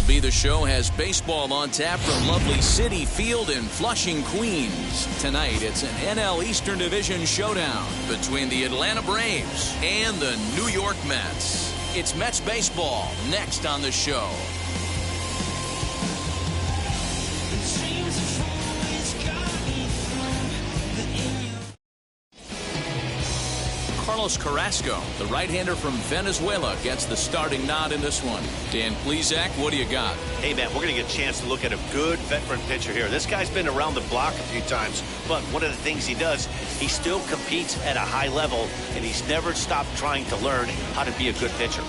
MLB The Show has baseball on tap from lovely Citi Field in Flushing, Queens. Tonight, it's an NL Eastern Division showdown between the Atlanta Braves and the New York Mets. It's Mets baseball next on the show. Carlos Carrasco, the right-hander from Venezuela, gets the starting nod in this one. Dan Plesac, what do you got? Hey, man, we're going to get a chance to look at a good veteran pitcher here. This guy's been around the block a few times, but one of the things he does, he still competes at a high level, and he's never stopped trying to learn how to be a good pitcher.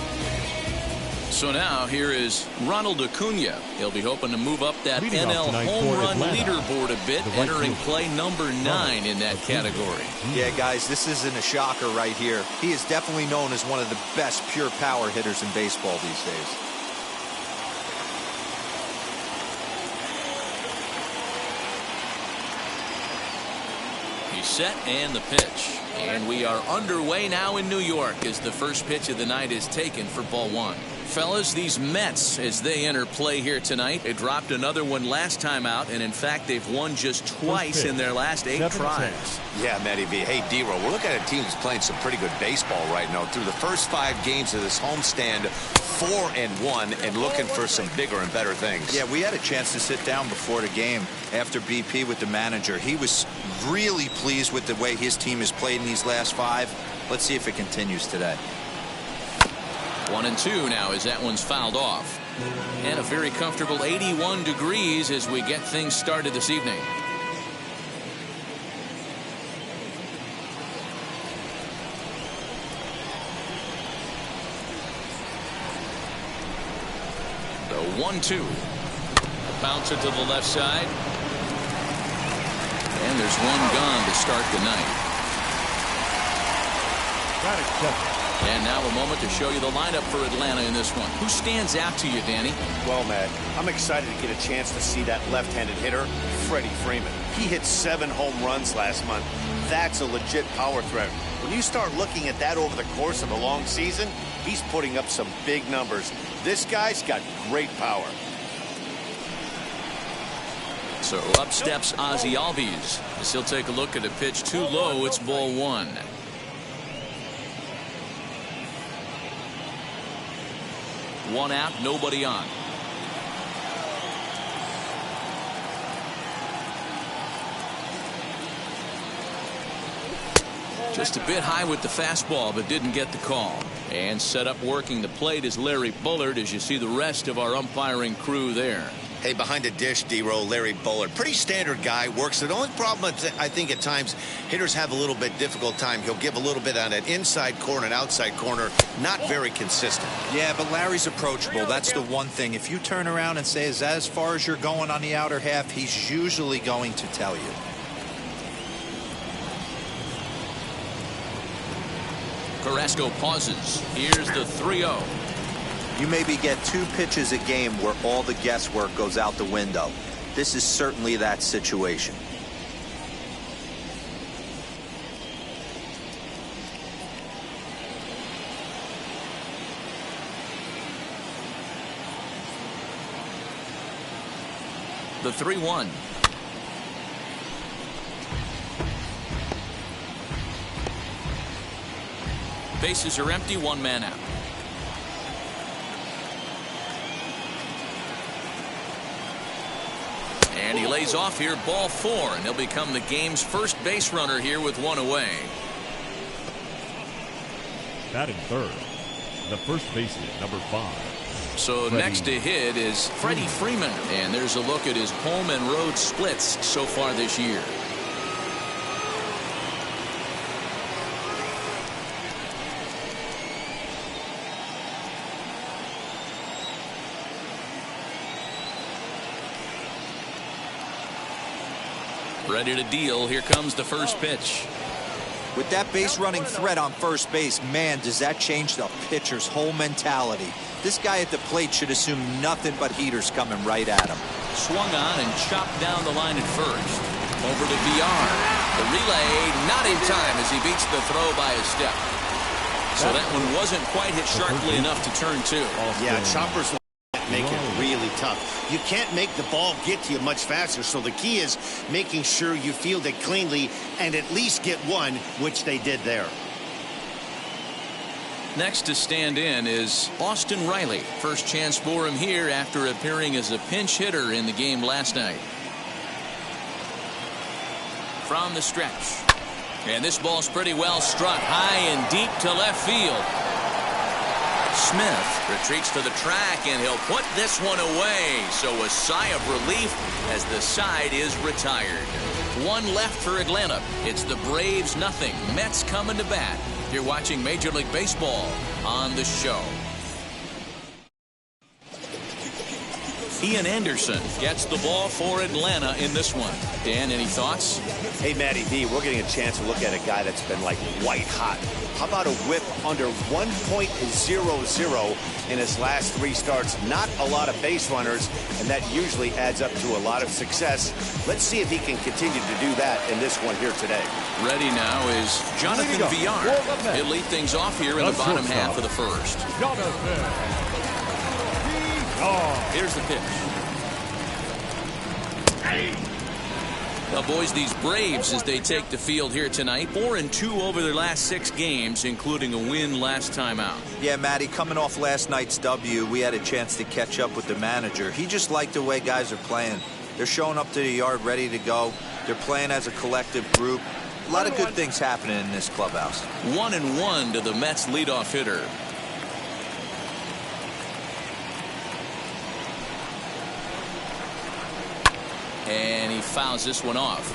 So now here is Ronald Acuna. He'll be hoping to move up that NL home run leaderboard a bit, entering play number 9 in that category. Yeah, guys, this isn't a shocker right here. He is definitely known as one of the best pure power hitters in baseball these days. He's set and the pitch. And we are underway now in New York as the first pitch of the night is taken for ball 1. Fellas, these Mets, as they enter play here tonight, they dropped another one last time out, and in fact, they've won just twice in their last 8 tries. Yeah, Matty V. Hey, D-Row, we're looking at a team that's playing some pretty good baseball right now. Through the first 5 games of this homestand, 4-1, and looking for some bigger and better things. Yeah, we had a chance to sit down before the game after BP with the manager. He was really pleased with the way his team has played in these last 5. Let's see if it continues today. 1-2 now as that one's fouled off. And a very comfortable 81 degrees as we get things started this evening. The 1-2. Bouncer to the left side. And there's one gone to start the night. Got it. And now a moment to show you the lineup for Atlanta in this one. Who stands out to you, Danny? Well, Matt, I'm excited to get a chance to see that left-handed hitter, Freddie Freeman. He hit 7 home runs last month. That's a legit power threat. When you start looking at that over the course of a long season, he's putting up some big numbers. This guy's got great power. So up steps Ozzie Albies. As he'll take a look at a pitch too low. It's ball 1. One out, nobody on. Just a bit high with the fastball, but didn't get the call. And set up working the plate is Larry Bullard as you see the rest of our umpiring crew there. Hey, behind the dish, D-Row, Larry Bullard. Pretty standard guy, works. The only problem, I think, at times, hitters have a little bit difficult time. He'll give a little bit on that inside corner and outside corner. Not very consistent. Yeah, but Larry's approachable. That's the one thing. If you turn around and say, is that as far as you're going on the outer half, he's usually going to tell you. Carrasco pauses. Here's the 3-0. You maybe get 2 pitches a game where all the guesswork goes out the window. This is certainly that situation. The 3-1. Bases are empty, 1 man out. And he lays off here, ball 4, and he'll become the game's first base runner here with 1 away. Batting third, the first baseman, number 5. So next to hit is Freddie Freeman, and there's a look at his home and road splits so far this year. Ready to deal. Here comes the first pitch. With that base running threat on first base, man, does that change the pitcher's whole mentality. This guy at the plate should assume nothing but heaters coming right at him. Swung on and chopped down the line at first. Over to VR. The relay not in time as he beats the throw by a step. So that one wasn't quite hit sharply enough to turn 2. Yeah, choppers make it really tough. You can't make the ball get to you much faster, so the key is making sure you field it cleanly and at least get one, which they did there. Next to stand in is Austin Riley. First chance for him here after appearing as a pinch hitter in the game last night. From the stretch. And this ball's pretty well struck high and deep to left field. Smith retreats to the track, and he'll put this one away. So a sigh of relief as the side is retired. One left for Atlanta. It's the Braves 0. Mets coming to bat. You're watching Major League Baseball on the show. Ian Anderson gets the ball for Atlanta in this one. Dan, any thoughts? Hey, Matty D, we're getting a chance to look at a guy that's been like white hot. How about a whip under 1.00 in his last 3 starts? Not a lot of base runners, and that usually adds up to a lot of success. Let's see if he can continue to do that in this one here today. Ready now is Jonathan Villar. He'll lead things off here in the bottom half of the first. Here's the pitch. Now, boys, these Braves, as they take the field here tonight, 4-2 over their last 6 games, including a win last time out. Yeah, Matty, coming off last night's W, we had a chance to catch up with the manager. He just liked the way guys are playing. They're showing up to the yard ready to go. They're playing as a collective group. A lot of good things happening in this clubhouse. 1-1 to the Mets leadoff hitter. And he fouls this one off.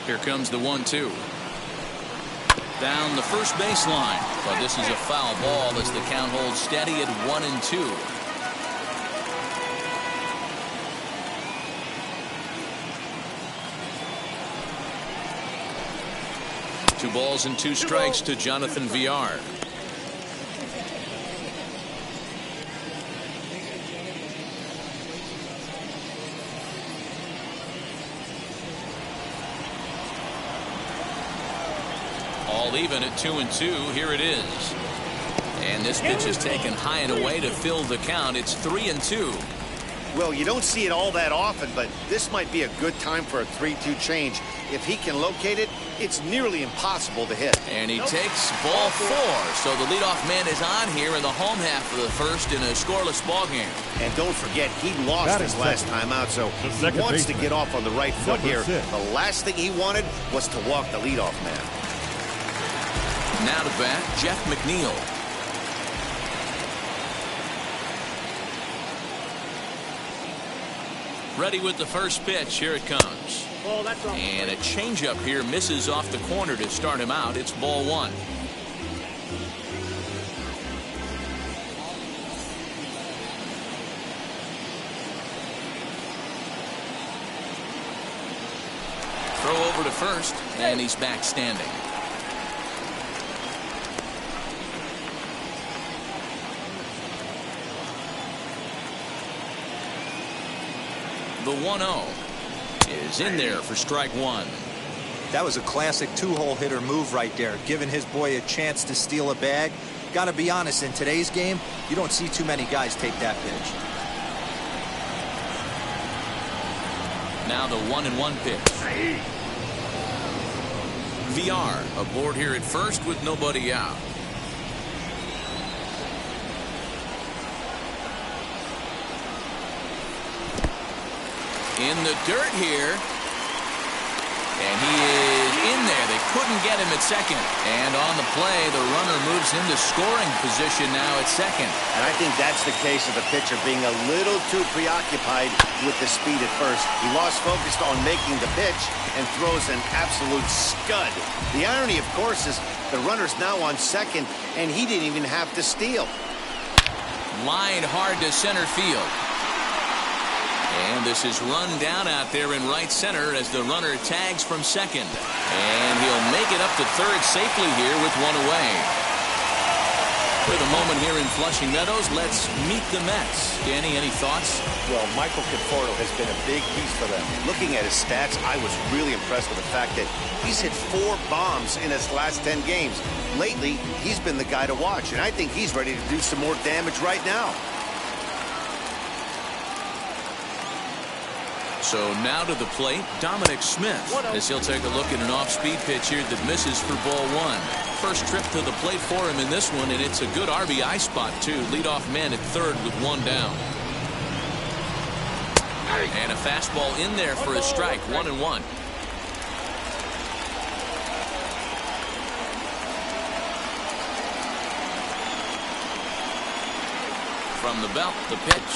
Here comes the 1-2. Down the first baseline. But this is a foul ball as the count holds steady at 1-2. 2 balls and 2 strikes to Jonathan Villar. All even at 2-2. Here it is. And this pitch is taken high and away to fill the count. It's 3-2. Well, you don't see it all that often, but this might be a good time for a 3-2 change. If he can locate it, it's nearly impossible to hit. And he takes ball 4. So the leadoff man is on here in the home half of the first in a scoreless ball game. And don't forget, he lost his last time out, so he wants to get off on the right foot here. The last thing he wanted was to walk the leadoff man. Now to bat, Jeff McNeil. Ready with the first pitch. Here it comes. And a changeup here misses off the corner to start him out. It's ball 1. Throw over to first, and he's back standing. The 1-0 is in there for strike 1. That was a classic 2-hole hitter move right there, giving his boy a chance to steal a bag. Gotta be honest, in today's game, you don't see too many guys take that pitch. Now the 1-1 pitch. Villar aboard here at first with nobody out. In the dirt here. And he is in there. They couldn't get him at second. And on the play, the runner moves into scoring position now at second. And I think that's the case of the pitcher being a little too preoccupied with the speed at first. He lost focus on making the pitch and throws an absolute scud. The irony, of course, is the runner's now on second, and he didn't even have to steal. Lined hard to center field. And this is run down out there in right center as the runner tags from second. And he'll make it up to third safely here with one away. With a moment here in Flushing Meadows, let's meet the Mets. Danny, any thoughts? Well, Michael Conforto has been a big piece for them. Looking at his stats, I was really impressed with the fact that he's hit 4 bombs in his last 10 games. Lately, he's been the guy to watch, and I think he's ready to do some more damage right now. So now to the plate, Dominic Smith, as he'll take a look at an off-speed pitch here that misses for ball 1. First trip to the plate for him in this one, and it's a good RBI spot, too. Leadoff man at third with 1 down. And a fastball in there for a strike, 1-1. From the belt, the pitch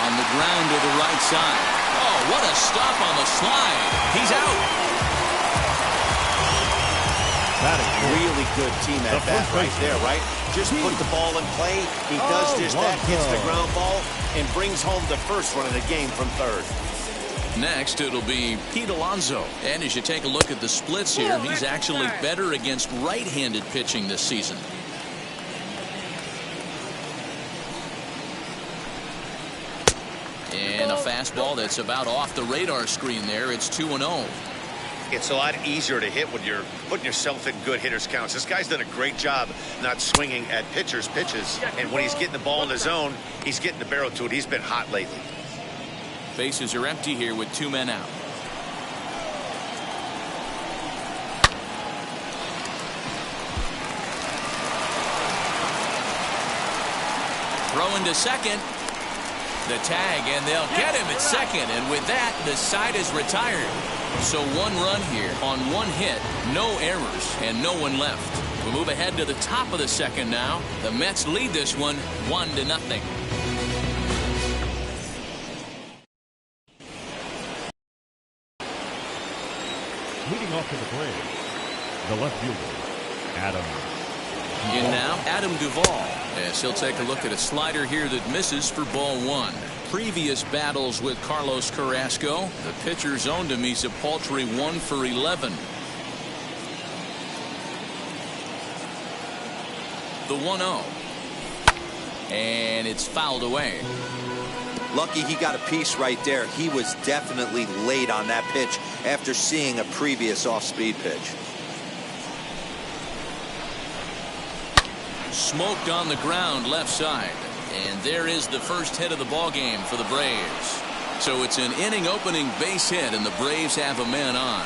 on the ground to the right side. Oh, what a stop on the slide. He's out. That is really good team at bat right there, right? Just put the ball in play. He does just that, hits the ground ball, and brings home the first run of the game from third. Next, it'll be Pete Alonso. And as you take a look at the splits here, he's actually better against right-handed pitching this season. And a fastball that's about off the radar screen there. It's 2-0. It's a lot easier to hit when you're putting yourself in good hitters counts. This guy's done a great job not swinging at pitchers' pitches. And when he's getting the ball in the zone, he's getting the barrel to it. He's been hot lately. Bases are empty here with 2 men out. Throwing to second. The tag, and they'll get him at second. And with that, the side is retired. So 1 run here on 1 hit, no errors, and no one left. We move ahead to the top of the second now. The Mets lead this one 1-0. Leading off to the Braves, the left fielder, Adam. In now, Adam Duvall, as he'll take a look at a slider here that misses for ball 1. Previous battles with Carlos Carrasco, the pitcher's owned him. He's a paltry 1 for 11. The 1-0. And it's fouled away. Lucky he got a piece right there. He was definitely late on that pitch after seeing a previous off-speed pitch. Smoked on the ground left side. And there is the first hit of the ball game for the Braves. So it's an inning opening base hit, and the Braves have a man on.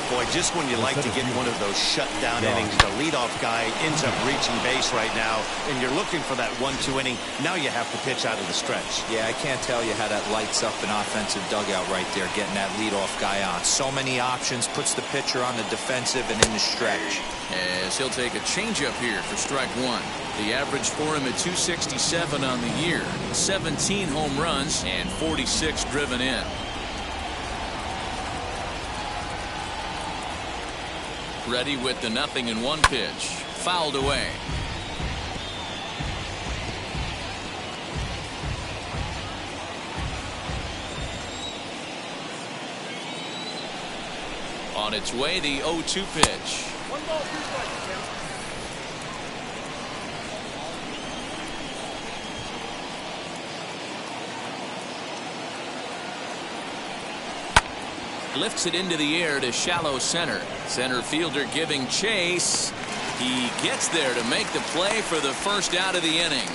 Boy, just when you like to get one of those shutdown innings, the leadoff guy ends up reaching base right now, and you're looking for that 1-2 inning. Now you have to pitch out of the stretch. Yeah, I can't tell you how that lights up an offensive dugout right there, getting that leadoff guy on. So many options, puts the pitcher on the defensive and in the stretch. As he'll take a changeup here for strike 1. The average for him at 267 on the year. 17 home runs and 46 driven in. Ready with the 0-1 pitch. Fouled away. On its way, the 0-2 pitch. 1 ball, 2 strikes, Tim. Lifts it into the air to shallow center. Center fielder giving chase. He gets there to make the play for the first out of the inning.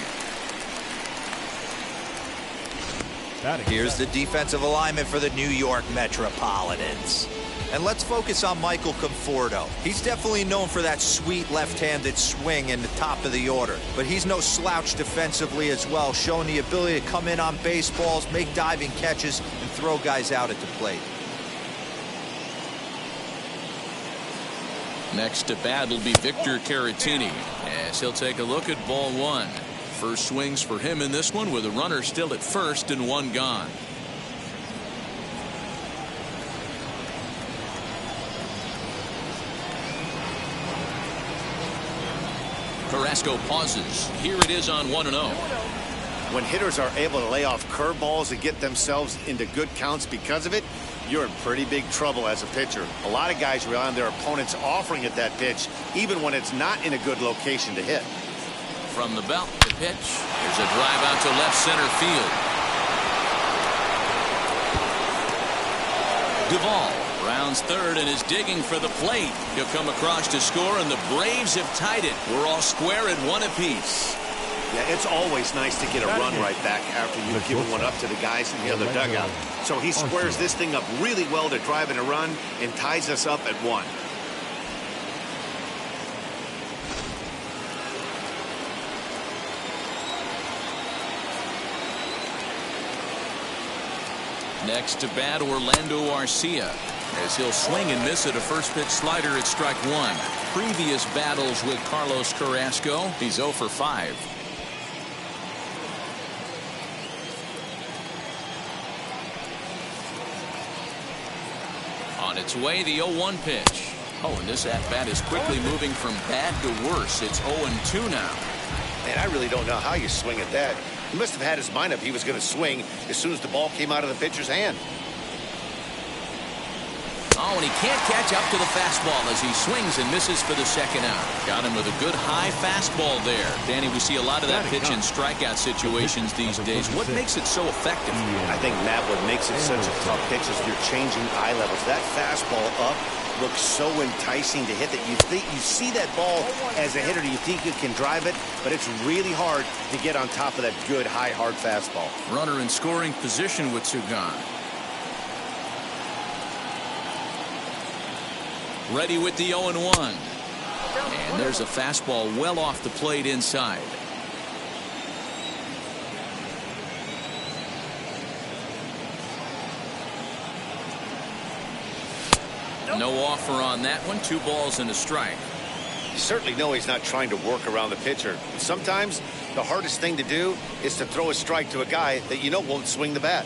Here's the defensive alignment for the New York Metropolitans. And let's focus on Michael Conforto. He's definitely known for that sweet left-handed swing in the top of the order. But he's no slouch defensively as well, showing the ability to come in on baseballs, make diving catches, and throw guys out at the plate. Next to bat will be Victor Caratini, as he'll take a look at ball 1. First swings for him in this one with a runner still at first and 1 gone. Carrasco pauses. Here it is on 1-0. When hitters are able to lay off curveballs and get themselves into good counts because of it, you're in pretty big trouble as a pitcher. A lot of guys rely on their opponents offering at that pitch, even when it's not in a good location to hit. From the belt, the pitch. There's a drive out to left center field. Duvall rounds third and is digging for the plate. He'll come across to score, and the Braves have tied it. We're all square at 1 apiece. Yeah, it's always nice to get a run right back after you've given one up to the guys in the other dugout. So he squares this thing up really well to drive in a run and ties us up at 1. Next to bat, Orlando Arcia, as he'll swing and miss at a first pitch slider at strike 1. Previous battles with Carlos Carrasco, he's 0 for 5. On its way, the 0-1 pitch. Oh, and this at-bat is quickly moving from bad to worse. It's 0-2 now. And I really don't know how you swing at that. He must have had his mind up he was going to swing as soon as the ball came out of the pitcher's hand. Oh, and he can't catch up to the fastball as he swings and misses for the second out. Got him with a good high fastball there. Danny, we see a lot of that pitch in strikeout situations these days. What makes it so effective? I think, Matt, what makes it such a tough pitch is you're changing eye levels. That fastball up looks so enticing to hit that you see that ball as a hitter, you think you can drive it, but it's really hard to get on top of that good high hard fastball. Runner in scoring position with Sugan. Ready with the 0-1. And there's a fastball well off the plate inside. No offer on that one. 2 balls and a strike. You certainly know he's not trying to work around the pitcher. Sometimes the hardest thing to do is to throw a strike to a guy that you know won't swing the bat.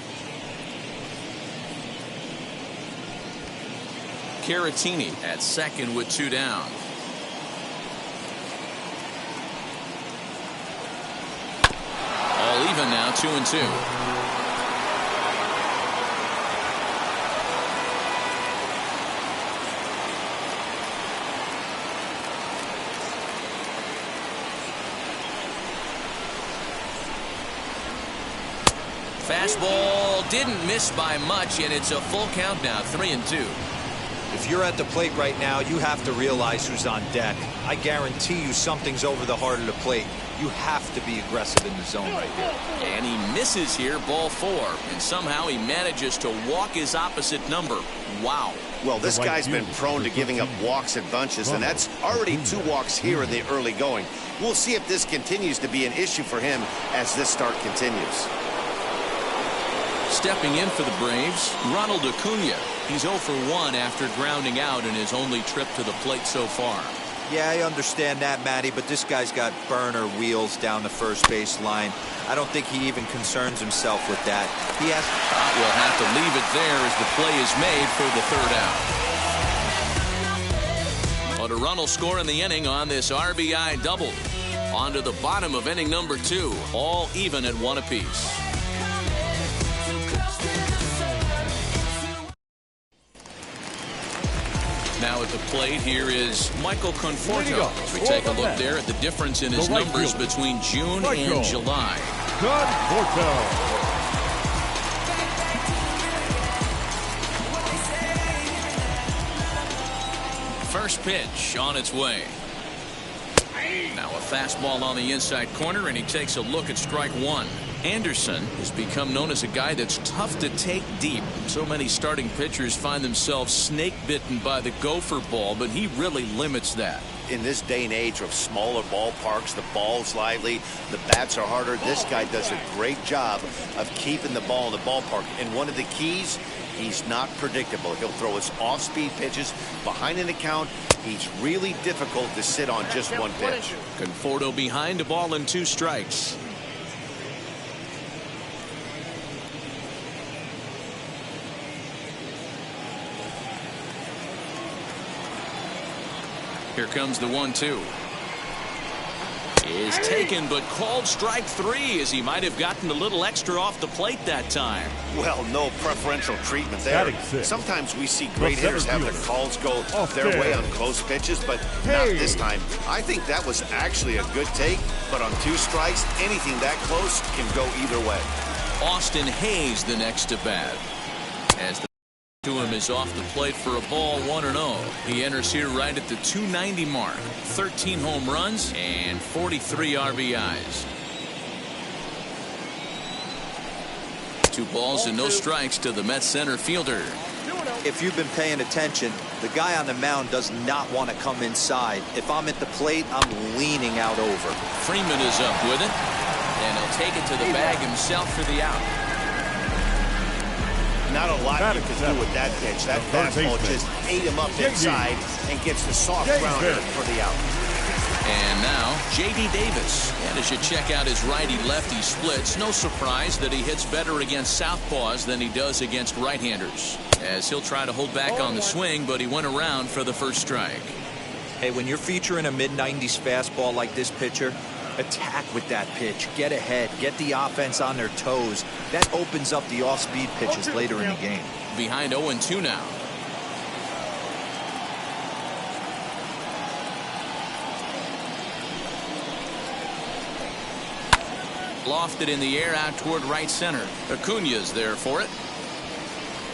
Caratini at second with 2 down. All even now, 2-2. Fastball didn't miss by much, and it's a full count now, 3-2. If you're at the plate right now, you have to realize who's on deck. I guarantee you something's over the heart of the plate. You have to be aggressive in the zone right there. And he misses here, ball 4, and somehow he manages to walk his opposite number. Wow. Well, this guy's been prone to giving up walks at bunches, and that's already 2 walks here in the early going. We'll see if this continues to be an issue for him as this start continues. Stepping in for the Braves, Ronald Acuna. He's 0 for 1 after grounding out in his only trip to the plate so far. Yeah, I understand that, Matty, but this guy's got burner wheels down the first base line. I don't think he even concerns himself with that. He has. We'll have to leave it there as the play is made for the 3rd out. But a run will score in the inning on this RBI double. On to the bottom of inning number 2, all even at 1 apiece. Now at the plate, here is Michael Conforto. As we take a look there at the difference in his numbers between June and July. Conforto. First pitch on its way. Now a fastball on the inside corner, and he takes a look at strike 1. Anderson has become known as a guy that's tough to take deep. So many starting pitchers find themselves snake bitten by the gopher ball, but he really limits that. In this day and age of smaller ballparks, the ball's lively, the bats are harder. This guy does a great job of keeping the ball in the ballpark. And one of the keys, he's not predictable. He'll throw his off-speed pitches behind an account. He's really difficult to sit on just one pitch. Conforto behind a ball and 2 strikes. Here comes the 1-2. is taken, but called strike 3 as he might have gotten a little extra off the plate that time. Well, no preferential treatment there. Sometimes we see great hitters have their calls go their way on close pitches, but not this time. I think that was actually a good take, but on 2 strikes, anything that close can go either way. Austin Hayes the next to bat. As the to him is off the plate for a ball, 1-0. He enters here right at the 290 mark. 13 home runs and 43 RBIs. 2 balls and no strikes to the Mets center fielder. If you've been paying attention, the guy on the mound does not want to come inside. If I'm at the plate, I'm leaning out over. Freeman is up with it, and he'll take it to the bag himself for the out. Not a lot you can do with that pitch. That fastball just ate him up inside and gets the soft grounder for the out. And now J.D. Davis. And as you check out his righty-lefty splits, no surprise that he hits better against southpaws than he does against right-handers. As he'll try to hold back on the swing, but he went around for the first strike. Hey, when you're featuring a mid-90s fastball like this pitcher, attack with that pitch. Get ahead. Get the offense on their toes. That opens up the off-speed pitches later in the game. Behind 0-2 now. Lofted in the air out toward right center. Acuna's there for it.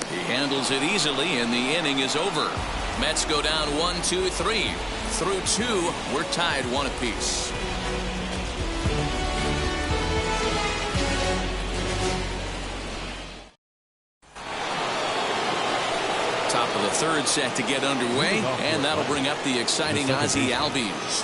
He handles it easily, and the inning is over. Mets go down 1-2-3. Through 2, we're tied 1 apiece. Top of the 3rd set to get underway, and that'll bring up the exciting Ozzie Albies.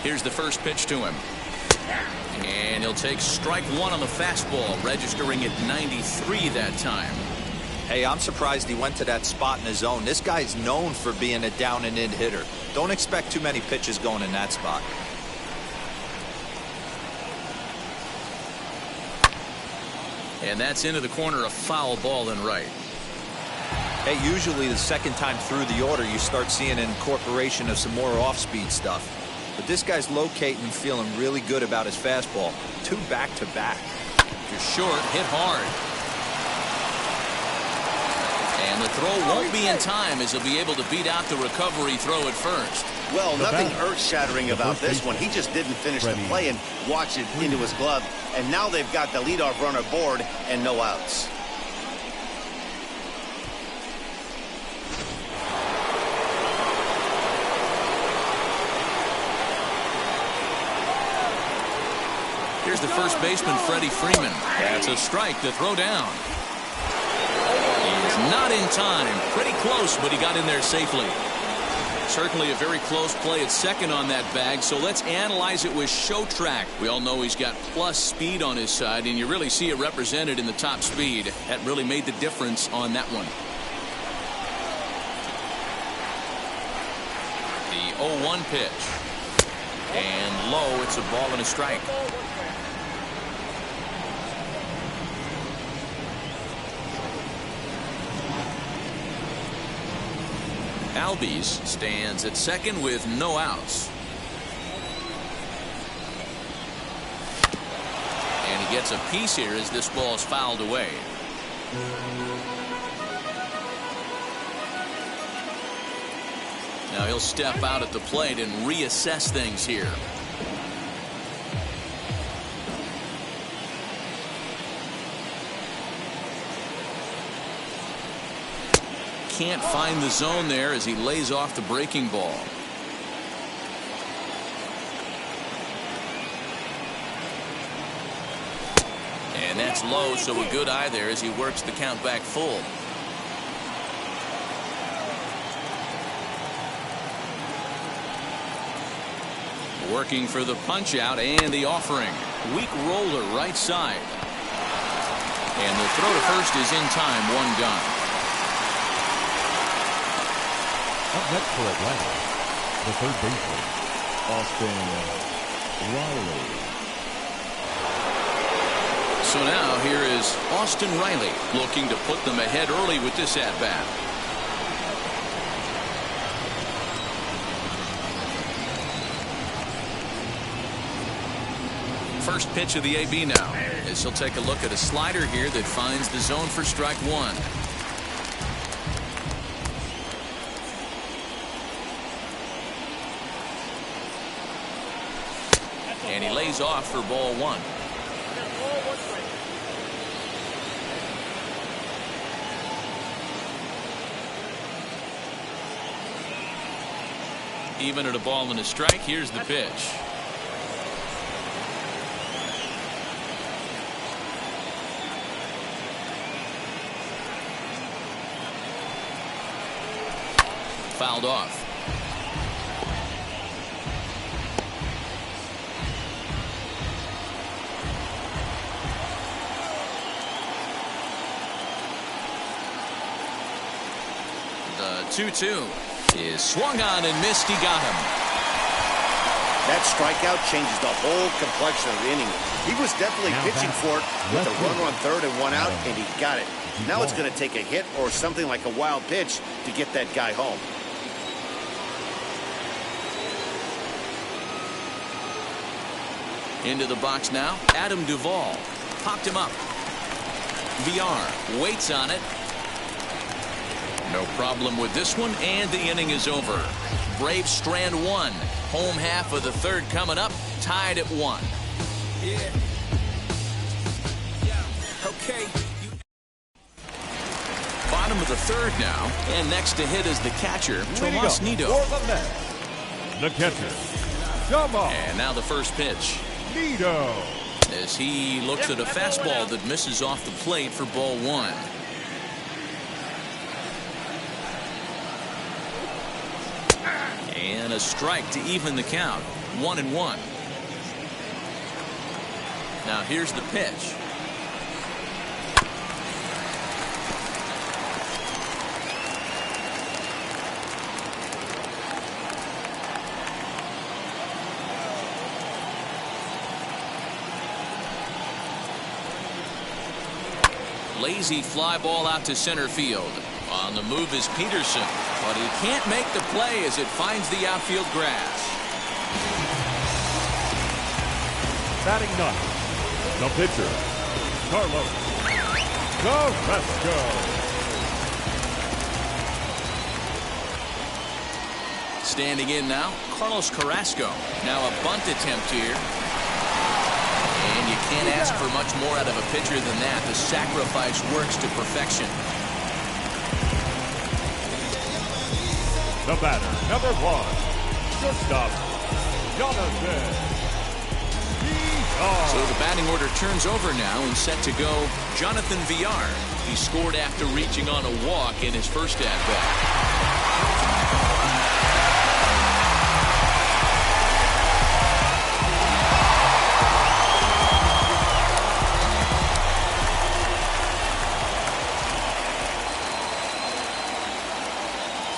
Here's the first pitch to him. And he'll take strike 1 on the fastball, registering at 93 that time. Hey, I'm surprised he went to that spot in his zone. This guy's known for being a down-and-in hitter. Don't expect too many pitches going in that spot. And that's into the corner, a foul ball and right. Hey, usually the second time through the order, you start seeing an incorporation of some more off-speed stuff. But this guy's locating and feeling really good about his fastball. 2 back-to-back. Just short, hit hard. And the throw won't be in time as he'll be able to beat out the recovery throw at first. Well, nothing earth-shattering about this one. He just didn't finish the play and watch it into his glove. And now they've got the leadoff runner aboard and no outs. Here's the first baseman, Freddie Freeman. That's a strike to throw down. He's not in time. Pretty close, but he got in there safely. Certainly a very close play at second on that bag, so let's analyze it with Show Track. We all know he's got plus speed on his side, and you really see it represented in the top speed. That really made the difference on that one. The 0-1 pitch. And low, it's a ball and a strike. Albies stands at second with no outs. And he gets a piece here as this ball is fouled away. Now he'll step out at the plate and reassess things here. Can't find the zone there as he lays off the breaking ball. And that's low, so a good eye there as he works the count back full. Working for the punch out and the offering. Weak roller right side. And the throw to first is in time, 1 gone. Up next for Atlanta, the third baseman, Austin Riley. So now here is Austin Riley looking to put them ahead early with this at-bat. First pitch of the AB now, as he'll take a look at a slider here that finds the zone for strike one. And he lays off for ball one. Even at a ball and a strike, here's the pitch. Fouled off. The 2-2 is swung on and missed. He got him. That strikeout changes the whole complexion of the inning. He was definitely pitching for it with a runner on third and one out, and he got it. Now it's going to take a hit or something like a wild pitch to get that guy home. Into the box now, Adam Duvall. Popped him up. VR waits on it. No problem with this one, and the inning is over. Braves strand one. Home half of the third coming up, tied at 1. Yeah. Okay. Bottom of the third now, and next to hit is the catcher, Tomas Nido. The catcher, Tomas. And now the first pitch. Nido. As he looks at a fastball that misses off the plate for ball one. And a strike to even the count. 1-1. Now here's the pitch. Lazy fly ball out to center field. On the move is Peterson, but he can't make the play as it finds the outfield grass. Batting ninth, the pitcher, Carlos Carrasco. Standing in now, Carlos Carrasco. Now a bunt attempt here. And you can't ask for much more out of a pitcher than that. The sacrifice works to perfection. The batter, number 1, shortstop, Jonathan Villar. So the batting order turns over now and set to go Jonathan Villar. He scored after reaching on a walk in his first at-bat.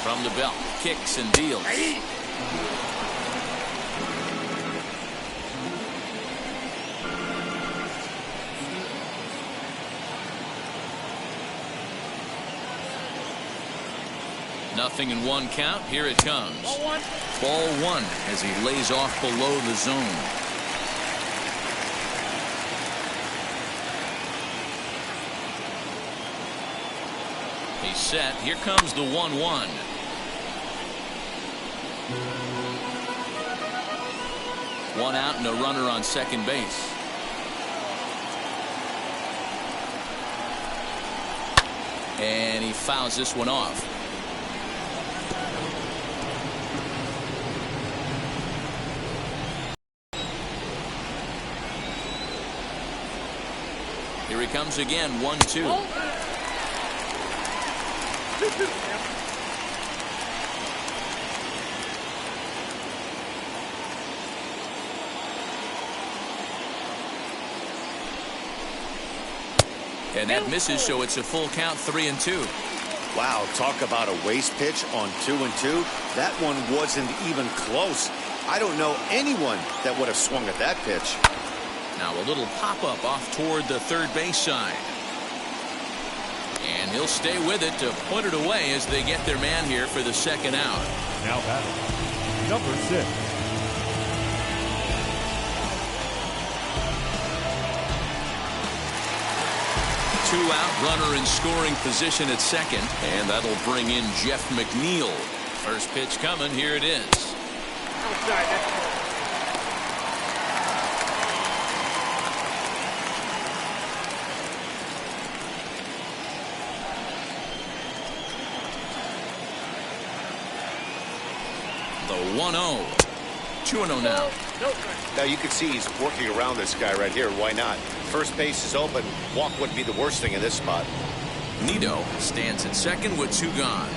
From the belt, kicks and deals. Nothing in one count. Here it comes. Ball one as he lays off below the zone. He's set. Here comes the 1-1. One out and a runner on second base. And he fouls this one off. Here he comes again, 1-2. And that misses, so it's a full count, 3-2. Wow, talk about a waste pitch on 2-2. That one wasn't even close. I don't know anyone that would have swung at that pitch. Now a little pop-up off toward the third base side. And he'll stay with it to put it away as they get their man here for the second out. Now batting, number 6. Two out, runner in scoring position at second, and that'll bring in Jeff McNeil. First pitch coming, here it is. The 1-0. 2-0 now. Now you can see he's working around this guy right here. Why not? First base is open. Walk wouldn't be the worst thing in this spot. Nido stands at second with 2 gone.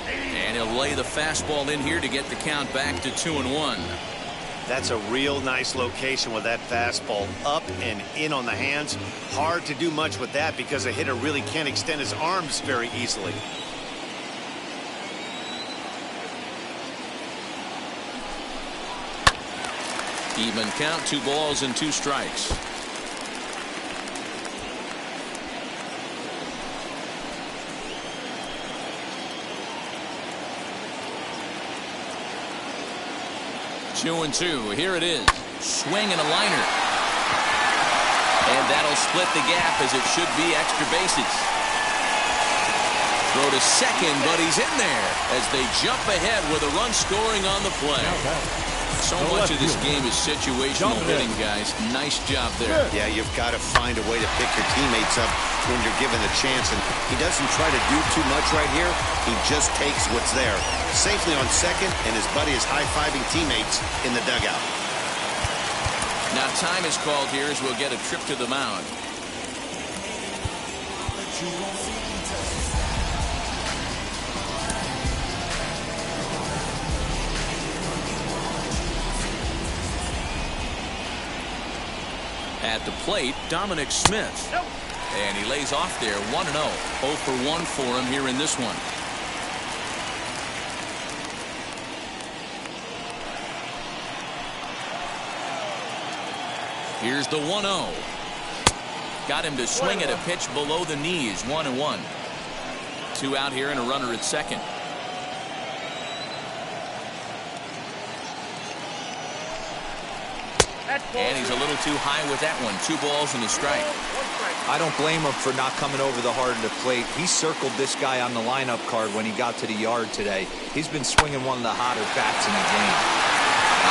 And he'll lay the fastball in here to get the count back to 2-1. That's a real nice location with that fastball up and in on the hands. Hard to do much with that because a hitter really can't extend his arms very easily. Even count, 2 balls and 2 strikes. Two and 2. Here it is. Swing and a liner. And that'll split the gap as it should be extra bases. Throw to second, but he's in there as they jump ahead with a run scoring on the play. So much of this game is situational hitting, guys. Nice job there. Yeah, you've got to find a way to pick your teammates up when you're given the chance. And he doesn't try to do too much right here. He just takes what's there. Safely on second, and his buddy is high-fiving teammates in the dugout. Now time is called here as we'll get a trip to the mound. At the plate, Dominic Smith. And he lays off there, 1-0. 0 for 1 for him here in this one. Here's the 1-0. Got him to swing at a pitch below the knees, 1-1. 2 out here and a runner at second. And he's a little too high with that one. 2 balls and a strike. I don't blame him for not coming over the heart of the plate. He circled this guy on the lineup card when he got to the yard today. He's been swinging one of the hotter bats in the game.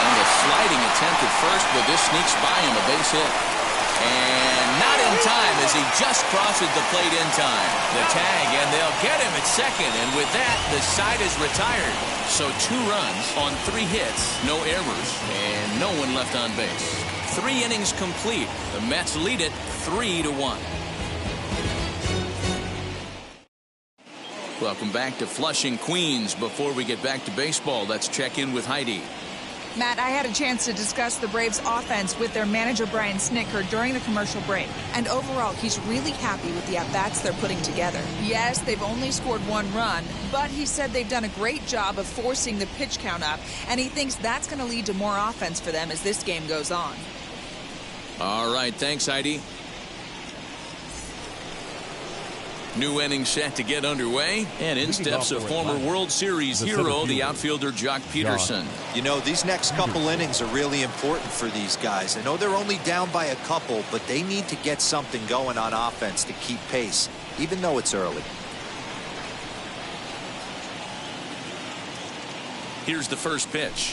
And a sliding attempt at first, but this sneaks by him, a base hit. And not in time as he just crosses the plate in time. The tag, and they'll get him at second. And with that, the side is retired. So 2 runs on 3 hits, no errors, and no one left on base. 3 innings complete. The Mets lead it 3-1. Welcome back to Flushing, Queens. Before we get back to baseball, let's check in with Heidi. Matt, I had a chance to discuss the Braves offense with their manager Brian Snitker during the commercial break. And overall, he's really happy with the at-bats they're putting together. Yes, they've only scored 1 run, but he said they've done a great job of forcing the pitch count up, and he thinks that's going to lead to more offense for them as this game goes on. All right, thanks, Heidi. New inning set to get underway, and in steps a former World Series hero, the outfielder Jock Peterson. You know, these next couple innings are really important for these guys. I know they're only down by a couple, but they need to get something going on offense to keep pace, even though it's early. Here's the first pitch.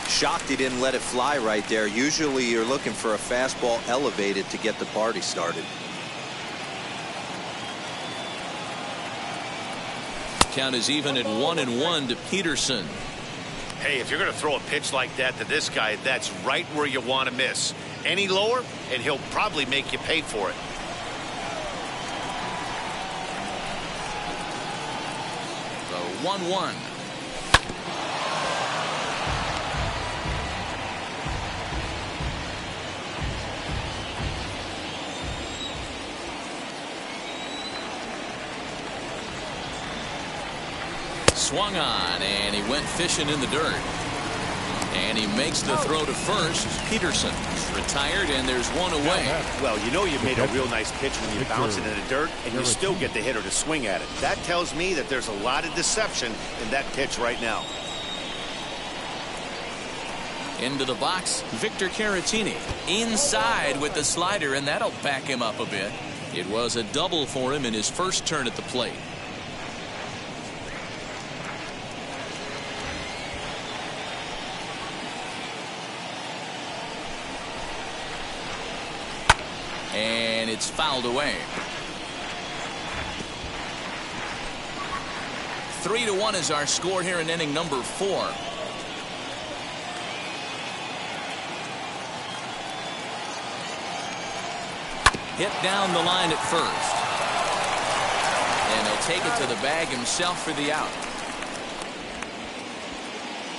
Shocked he didn't let it fly right there. Usually you're looking for a fastball elevated to get the party started. Count is even at 1-1 to Peterson. Hey, if you're going to throw a pitch like that to this guy, that's right where you want to miss. Any lower, and he'll probably make you pay for it. The 1-1. swung on, and he went fishing in the dirt. And he makes the throw to first. Peterson retired, and there's one away. Well, you know you made a real nice pitch when you bounce it in the dirt, and you still get the hitter to swing at it. That tells me that there's a lot of deception in that pitch right now. Into the box, Victor Caratini. Inside with the slider, and that'll back him up a bit. It was a double for him in his first turn at the plate. And it's fouled away. 3-1 is our score here in inning number 4. Hit down the line at first. And he'll take it to the bag himself for the out.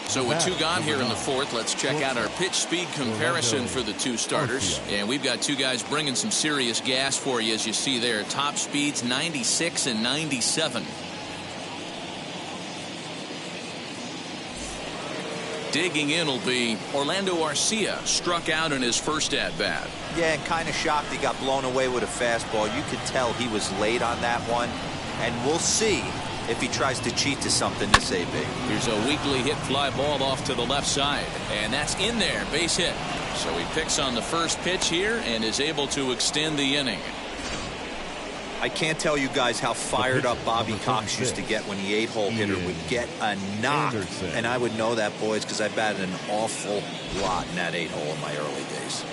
So with 2 gone here in the 4th, let's check out our pitch speed comparison for the 2 starters. And we've got 2 guys bringing some serious gas for you, as you see there. Top speeds 96 and 97. Digging in will be Orlando Arcia. Struck out in his first at-bat. Yeah, and kind of shocked he got blown away with a fastball. You could tell he was late on that one. And we'll see if he tries to cheat to something this AB. Here's a weakly hit fly ball off to the left side. And that's in there. Base hit. So he picks on the first pitch here and is able to extend the inning. I can't tell you guys how fired up Bobby Cox used to get when the 8-hole hitter would get a knock. And I would know that, boys, because I batted an awful lot in that 8-hole in my early days.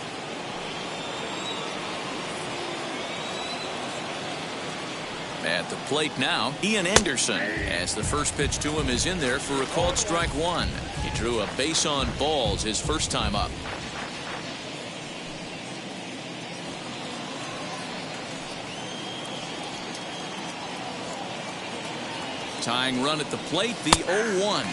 At the plate now, Ian Anderson, as the first pitch to him is in there for a called strike 1. He drew a base on balls his first time up. Tying run at the plate, the 0-1.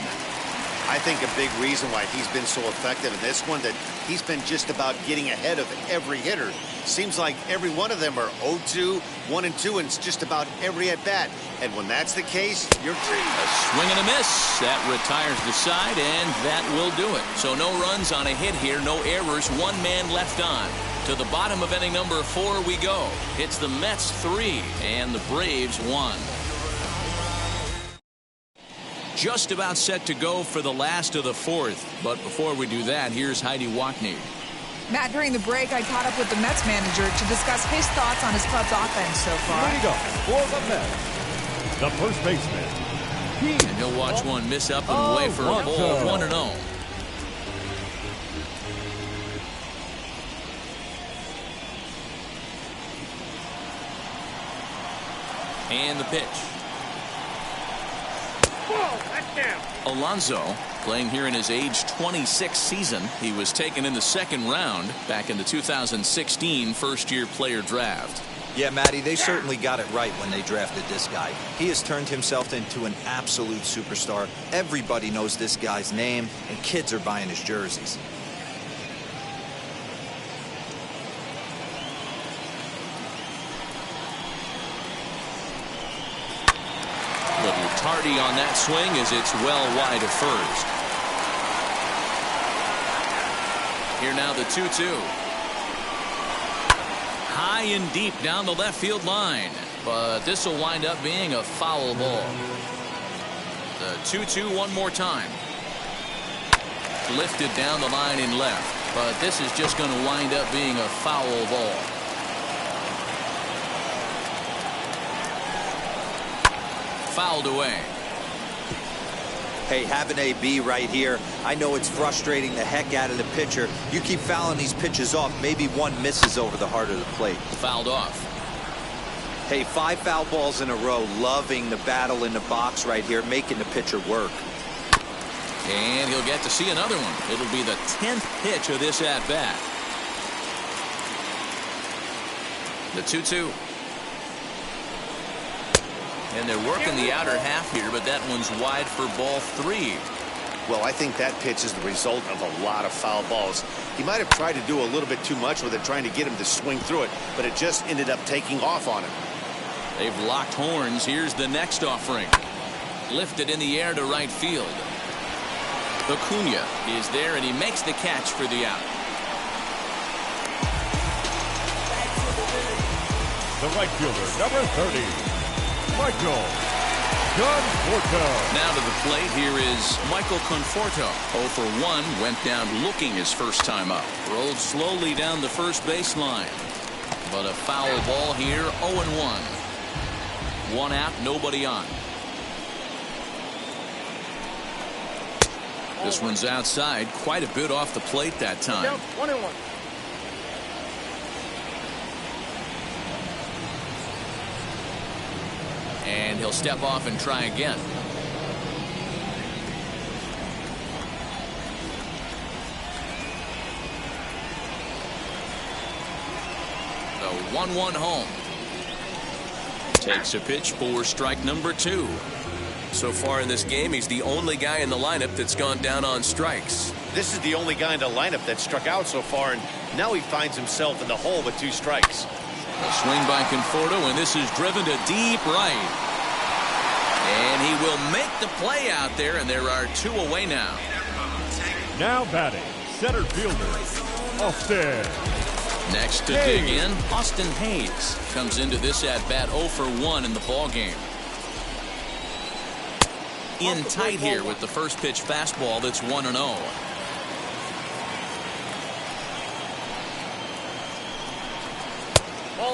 I think a big reason why he's been so effective in this one, that he's been just about getting ahead of every hitter. Seems like every one of them are 0-2, 1-2, and it's just about every at-bat. And when that's the case, you're treated. A swing and a miss. That retires the side, and that will do it. So no runs on a hit here, no errors, 1 man left on. To the bottom of inning number 4 we go. It's the Mets 3 and the Braves 1. Just about set to go for the last of the 4th. But before we do that, here's Heidi Wackney. Matt, during the break, I caught up with the Mets manager to discuss his thoughts on his club's offense so far. Here we go for the Mets. The first baseman. And he'll watch one miss up and away for a ball, 1-0. And the pitch. Alonso playing here in his age 26 season. He was taken in the 2nd round back in the 2016 first-year player draft. Yeah, Matty, they certainly got it right when they drafted this guy. He has turned himself into an absolute superstar. Everybody knows this guy's name, and kids are buying his jerseys. Tardy on that swing as it's well wide of first. Here now the 2-2. High and deep down the left field line, but this will wind up being a foul ball. The 2-2 one more time. Lifted down the line in left, but this is just going to wind up being a foul ball. Fouled away. Hey, have an AB right here. I know it's frustrating the heck out of the pitcher. You keep fouling these pitches off, maybe one misses over the heart of the plate. Fouled off. Hey, 5 foul balls in a row. Loving the battle in the box right here, making the pitcher work. And he'll get to see another one. It'll be the 10th pitch of this at-bat. The 2-2. And they're working the outer half here, but that one's wide for ball 3. Well, I think that pitch is the result of a lot of foul balls. He might have tried to do a little bit too much with it, trying to get him to swing through it, but it just ended up taking off on him. They've locked horns. Here's the next offering. Lifted in the air to right field. Acuna is there, and he makes the catch for the out. The right fielder, number 30, Michael Conforto. Now to the plate, here is Michael Conforto. 0 for 1, went down looking his first time up. Rolled slowly down the first baseline. But a foul ball here, 0-1. 1 out, nobody on. This one's outside, quite a bit off the plate that time. 1-1. And he'll step off and try again. The 1-1 home. Takes a pitch for strike number 2. So far in this game, he's the only guy in the lineup that's gone down on strikes. This is the only guy in the lineup that struck out so far, and now he finds himself in the hole with 2 strikes. A swing by Conforto, and this is driven to deep right. And he will make the play out there, and there are 2 away now. Now batting, center fielder, Austin. Next to dig in, Austin Hayes comes into this at bat 0 for 1 in the ball game. In tight here with the first pitch fastball that's 1-0.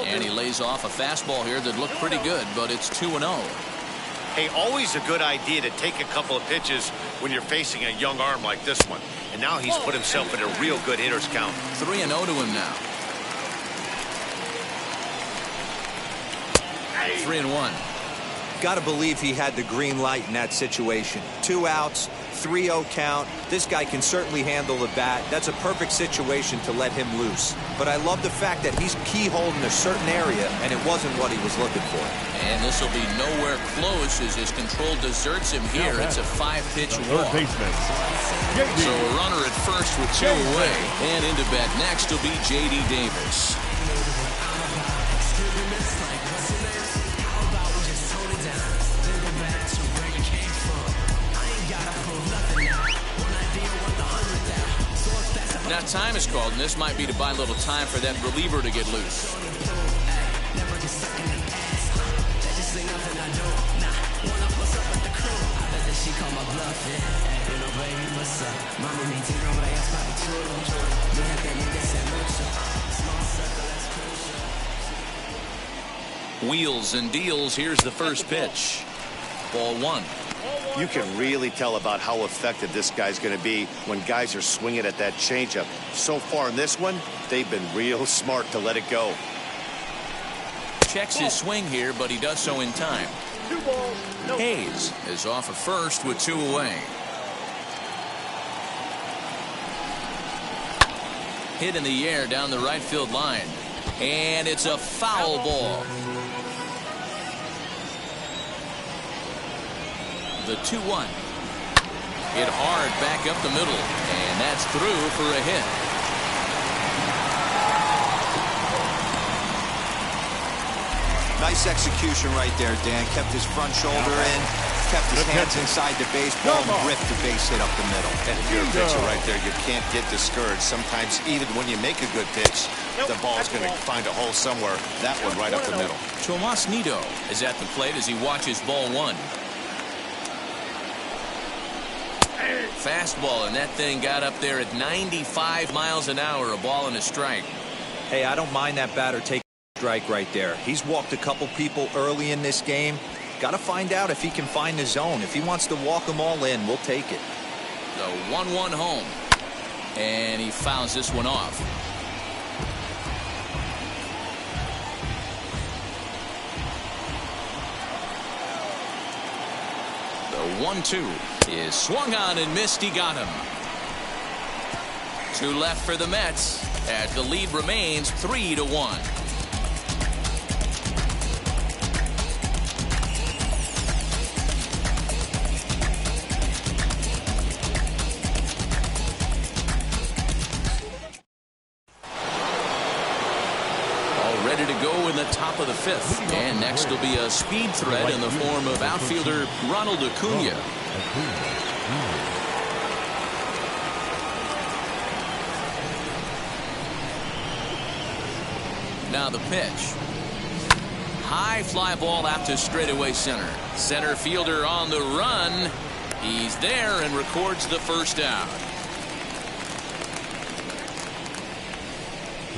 And he lays off a fastball here that looked pretty good, but it's 2-0. Hey, always a good idea to take a couple of pitches when you're facing a young arm like this one. And now he's put himself in a real good hitter's count. 3-0 to him now. 3-1. Got to believe he had the green light in that situation. 2 outs, 3-0 count. This guy can certainly handle the bat. That's a perfect situation to let him loose. But I love the fact that he's keyholed in a certain area, and it wasn't what he was looking for. And this will be nowhere close as his control deserts him here. It's a 5-pitch walk. Third baseman, So a runner at first with 2 away. And into bat next will be J.D. Davis. Now time is called, and this might be to buy a little time for that reliever to get loose. Wheels and deals. Here's the first pitch. Ball 1. You can really tell about how effective this guy's going to be when guys are swinging at that changeup. So far in this one, they've been real smart to let it go. Checks his swing here, but he does so in time. 2 balls, no. Hayes is off at first with 2 away. Hit in the air down the right field line. And it's a foul ball. The 2-1. Hit hard back up the middle, and that's through for a hit. Nice execution right there, Dan. Kept his front shoulder in, kept his hands inside the baseball, and ripped the base hit up the middle. And if you're a pitcher right there, you can't get discouraged. Sometimes even when you make a good pitch, the ball's going to find a hole somewhere. That one right up the middle. Tomas Nido is at the plate as he watches ball 1. Fastball, and that thing got up there at 95 miles an hour, a ball and a strike. Hey, I don't mind that batter taking a strike right there. He's walked a couple people early in this game. Got to find out if he can find the zone. If he wants to walk them all in, we'll take it. The 1-1 home. And he fouls this one off. The 1-2 is swung on and missed. He got him. 2 left for the Mets as the lead remains 3-1. All ready to go in the top top of the 5th. And next will be a speed threat in the form of outfielder Ronald Acuna. Now the pitch. High fly ball out to straightaway center. Center fielder on the run. He's there and records the first out.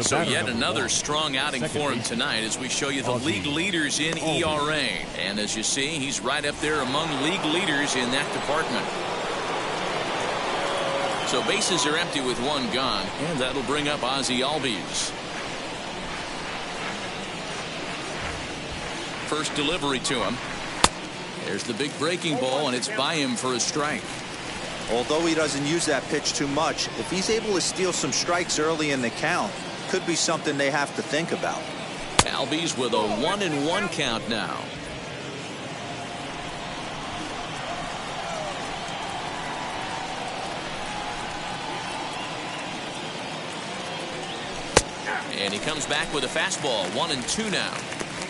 So yet another strong outing for him tonight as we show you the league leaders in ERA. And as you see, he's right up there among league leaders in that department. So bases are empty with one gone, and that'll bring up Ozzie Albies. First delivery to him. There's the big breaking ball, and it's by him for a strike. Although he doesn't use that pitch too much, if he's able to steal some strikes early in the count, could be something they have to think about. Albies with a 1-1 count now. And he comes back with a fastball. 1-2 now.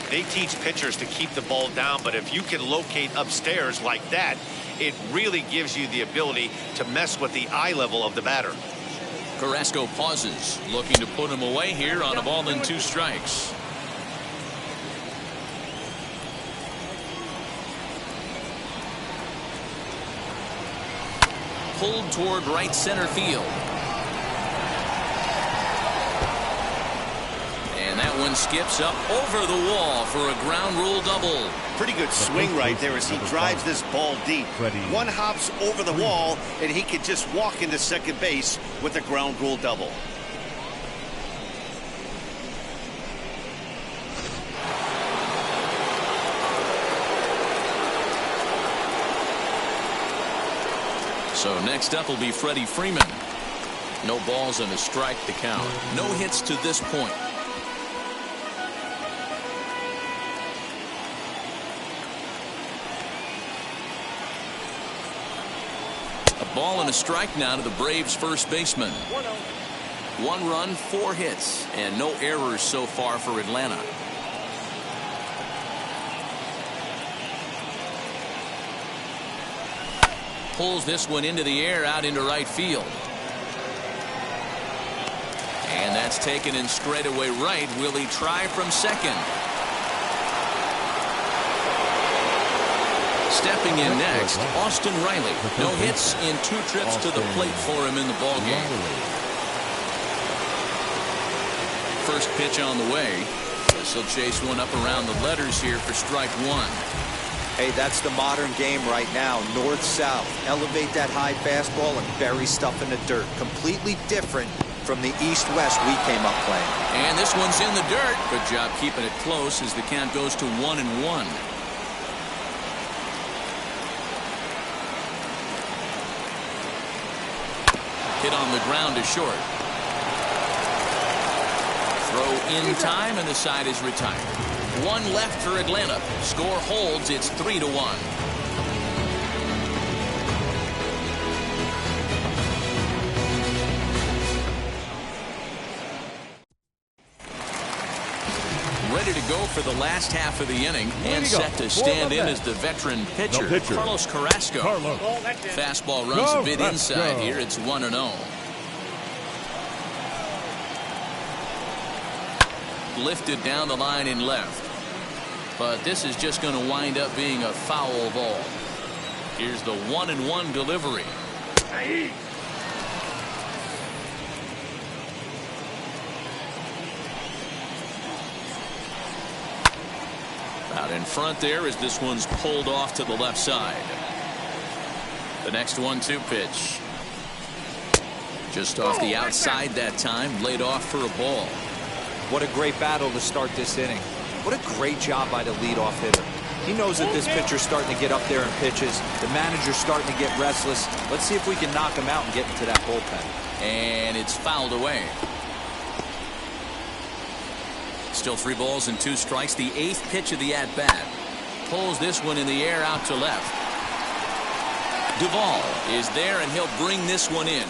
They teach pitchers to keep the ball down, but if you can locate upstairs like that, it really gives you the ability to mess with the eye level of the batter. Carrasco pauses, looking to put him away here on a ball and 2 strikes. Pulled toward right center field. And that one skips up over the wall for a ground rule double. Pretty good swing right there as he drives this ball deep. One hops over the wall, and he can just walk into second base with a ground rule double. So next up will be Freddie Freeman. No balls and a strike to count. No hits to this point. A ball and a strike now to the Braves first baseman. 1 run, 4 hits, and no errors so far for Atlanta. Pulls this one into the air out into right field. And that's taken in straightaway right. Will he try from second? Stepping in next, Austin Riley. No hits in 2 trips to the plate for him in the ballgame. First pitch on the way. This will chase one up around the letters here for strike 1. Hey, that's the modern game right now. North-south. Elevate that high fastball and bury stuff in the dirt. Completely different from the east-west we came up playing. And this one's in the dirt. Good job keeping it close as the count goes to 1-1. Hit on the ground to short. Throw in time, and the side is retired. 1 left for Atlanta. Score holds. It's 3-1. Ready to go for the last half of the inning and set to stand in as the veteran pitcher, Carlos Carrasco. Fastball runs a bit inside here. It's 1-0. Lifted down the line in left. But this is just going to wind up being a foul ball. Here's the 1-1 delivery. Out in front there as this one's pulled off to the left side. The next 1-2 pitch. Just off the outside that time. Laid off for a ball. What a great battle to start this inning. What a great job by the leadoff hitter. He knows that this pitcher's starting to get up there in pitches. The manager's starting to get restless. Let's see if we can knock him out and get into that bullpen. And it's fouled away. Still 3 balls and 2 strikes. The 8th pitch of the at-bat. Pulls this one in the air out to left. Duvall is there, and he'll bring this one in.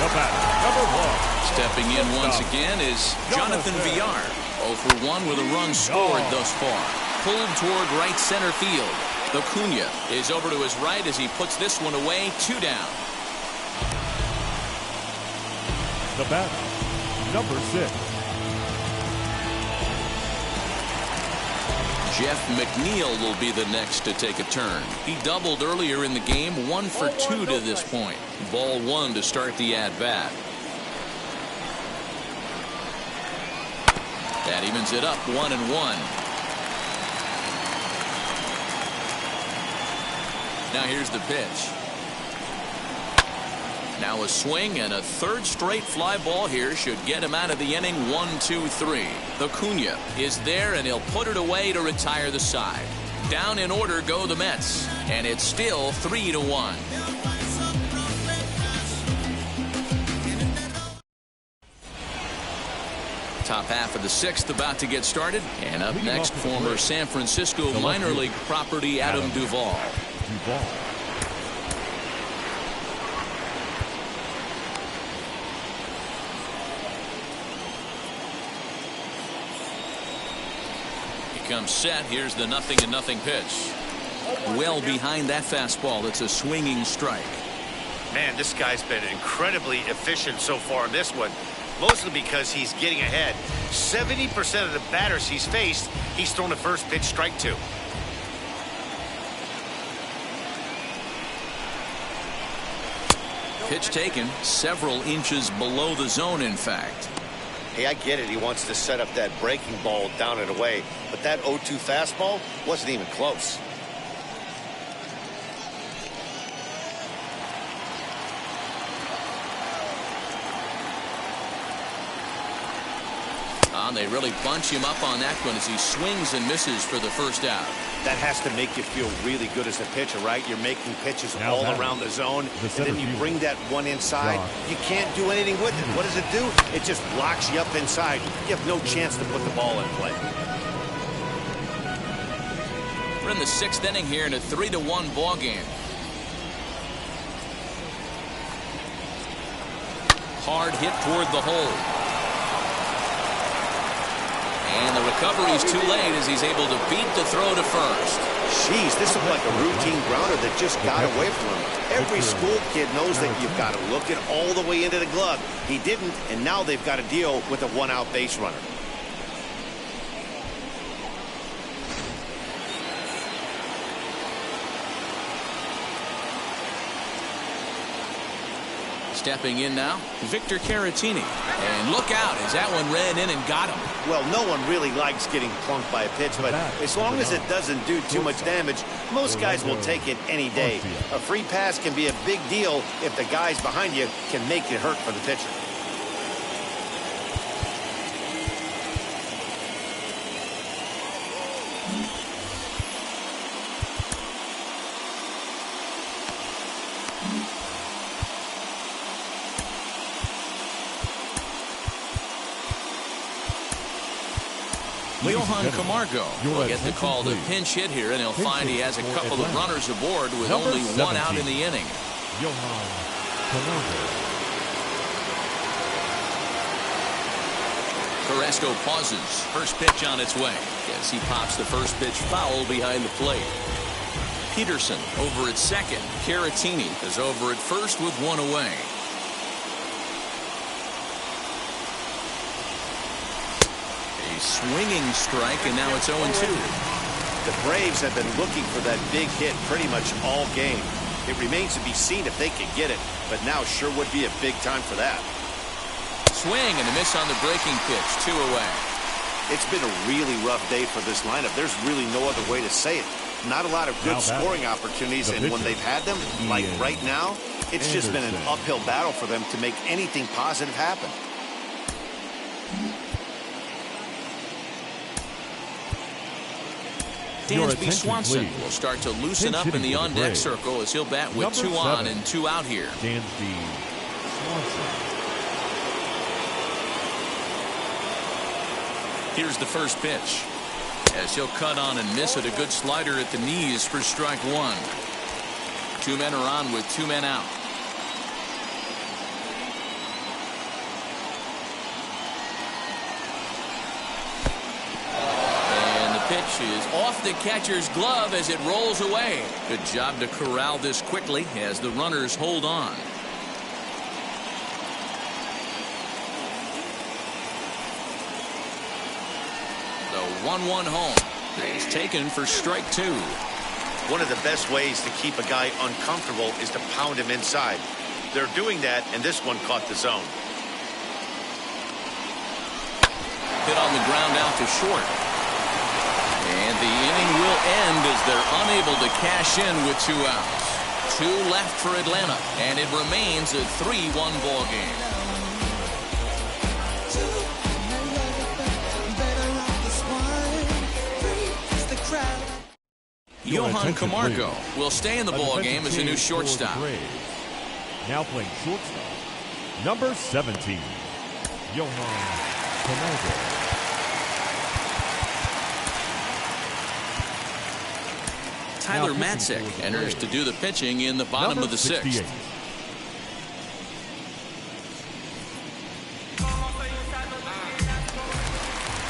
The batter, number 1. Stepping in once again is Jonathan Villar. 0 for 1 with a run scored thus far. Pulled toward right center field. Acuna is over to his right as he puts this one away. 2 down. The batter, number 6. Jeff McNeil will be the next to take a turn. He doubled earlier in the game, 1 for 2 to this point. Ball 1 to start the at-bat. That evens it up 1-1. Now here's the pitch. Now a swing and a third straight fly ball here should get him out of the inning. 1-2-3. Acuna is there and he'll put it away to retire the side. Down in order go the Mets, and it's still 3-1. Top half of the 6th about to get started, and up next, former San Francisco minor league property Adam Duvall. Comes set. Here's the 0-0 pitch. Well behind that fastball. It's a swinging strike. Man, this guy's been incredibly efficient so far in this one. Mostly because he's getting ahead. 70% of the batters he's faced, he's thrown a first pitch strike to. Pitch taken several inches below the zone, in fact. Hey, I get it. He wants to set up that breaking ball down and away. But that 0-2 fastball wasn't even close. They really bunch him up on that one as he swings and misses for the first out. That has to make you feel really good as a pitcher, right? You're making pitches now all around the zone, and then you bring that one inside. You can't do anything with it. What does it do? It just locks you up inside. You have no chance to put the ball in play. We're in the 6th inning here in a 3-1 ball game. Hard hit toward the hole. And the recovery's too late as he's able to beat the throw to first. Jeez, this looked like a routine grounder that just got away from him. Every school kid knows that you've got to look it all the way into the glove. He didn't, and now they've got to deal with a 1-out base runner. Stepping in now, Victor Caratini. And look out as that one ran in and got him. Well, no one really likes getting plunked by a pitch, but as long as it doesn't do too much damage, most guys will take it any day. A free pass can be a big deal if the guys behind you can make it hurt for the pitcher. Johan Camargo will get the call to pinch hit here, and he'll find he has a couple of runners aboard with only 1 out in the inning. Johan Camargo. Carrasco pauses. First pitch on its way. As he pops the first pitch foul behind the plate. Peterson over at second. Caratini is over at first with 1 away. Swinging strike, and now it's 0-2. The Braves have been looking for that big hit pretty much all game. It remains to be seen if they can get it, but now sure would be a big time for that. Swing and a miss on the breaking pitch. 2 away. It's been a really rough day for this lineup. There's really no other way to say it. Not a lot of good scoring opportunities, and when they've had them, like right now, it's just been an uphill battle for them to make anything positive happen. Dansby Swanson will start to loosen up in the on-deck circle as he'll bat with 2 on and 2 out here. Dansby Swanson. Here's the first pitch. As he'll cut on and miss it, a good slider at the knees for strike 1. 2 men are on with 2 men out. pitch is off the catcher's glove as it rolls away. Good job to corral this quickly as the runners hold on. The 1-1 home is taken for strike 2. One of the best ways to keep a guy uncomfortable is to pound him inside. They're doing that, and this one caught the zone. Hit on the ground out to short. And the inning will end as they're unable to cash in with 2 outs. 2 left for Atlanta, and it remains a 3-1 ball game. Johan Camargo will stay in the ball game as a new shortstop. Now playing shortstop, number 17, Johan Camargo. Tyler Matzek enters to do the pitching in the bottom of the 6th.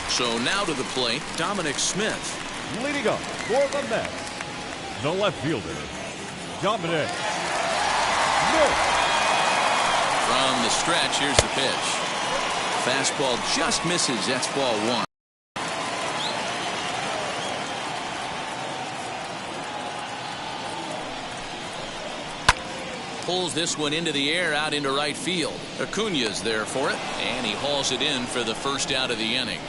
So now to the plate, Dominic Smith. Leading up for the Mets, the left fielder, Dominic Smith. From the stretch, here's the pitch. Fastball just misses. That's ball 1. Pulls this one into the air out into right field. Acuña's there for it, and he hauls it in for the first out of the inning.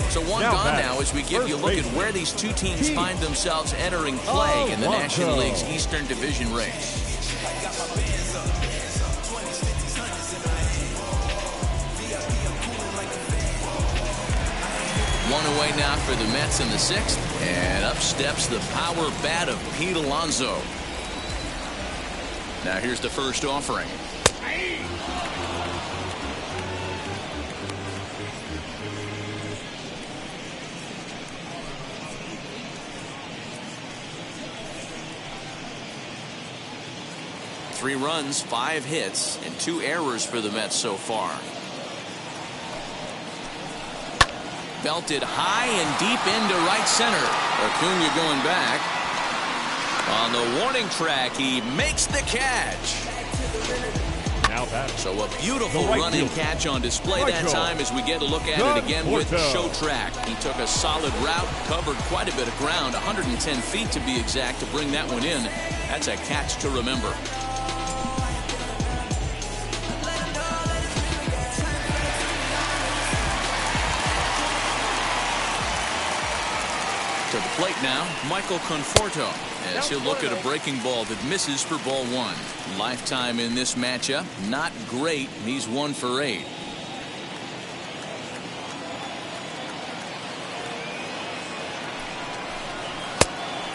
So one gone now as we give you a look at where these two teams find themselves entering play in the National League's Eastern Division race. One away now for the Mets in the 6th, and up steps the power bat of Pete Alonso. Now here's the first offering. Three runs, 5 hits, and 2 errors for the Mets so far. Belted high and deep into right center. Acuña going back. On the warning track, he makes the catch. Now that. So a beautiful running catch on display that time as we get a look at it again with Show Track. He took a solid route, covered quite a bit of ground, 110 feet to be exact, to bring that one in. That's a catch to remember. To the plate now, Michael Conforto, as he'll look at a breaking ball that misses for ball 1. Lifetime in this matchup, not great. He's 1 for 8.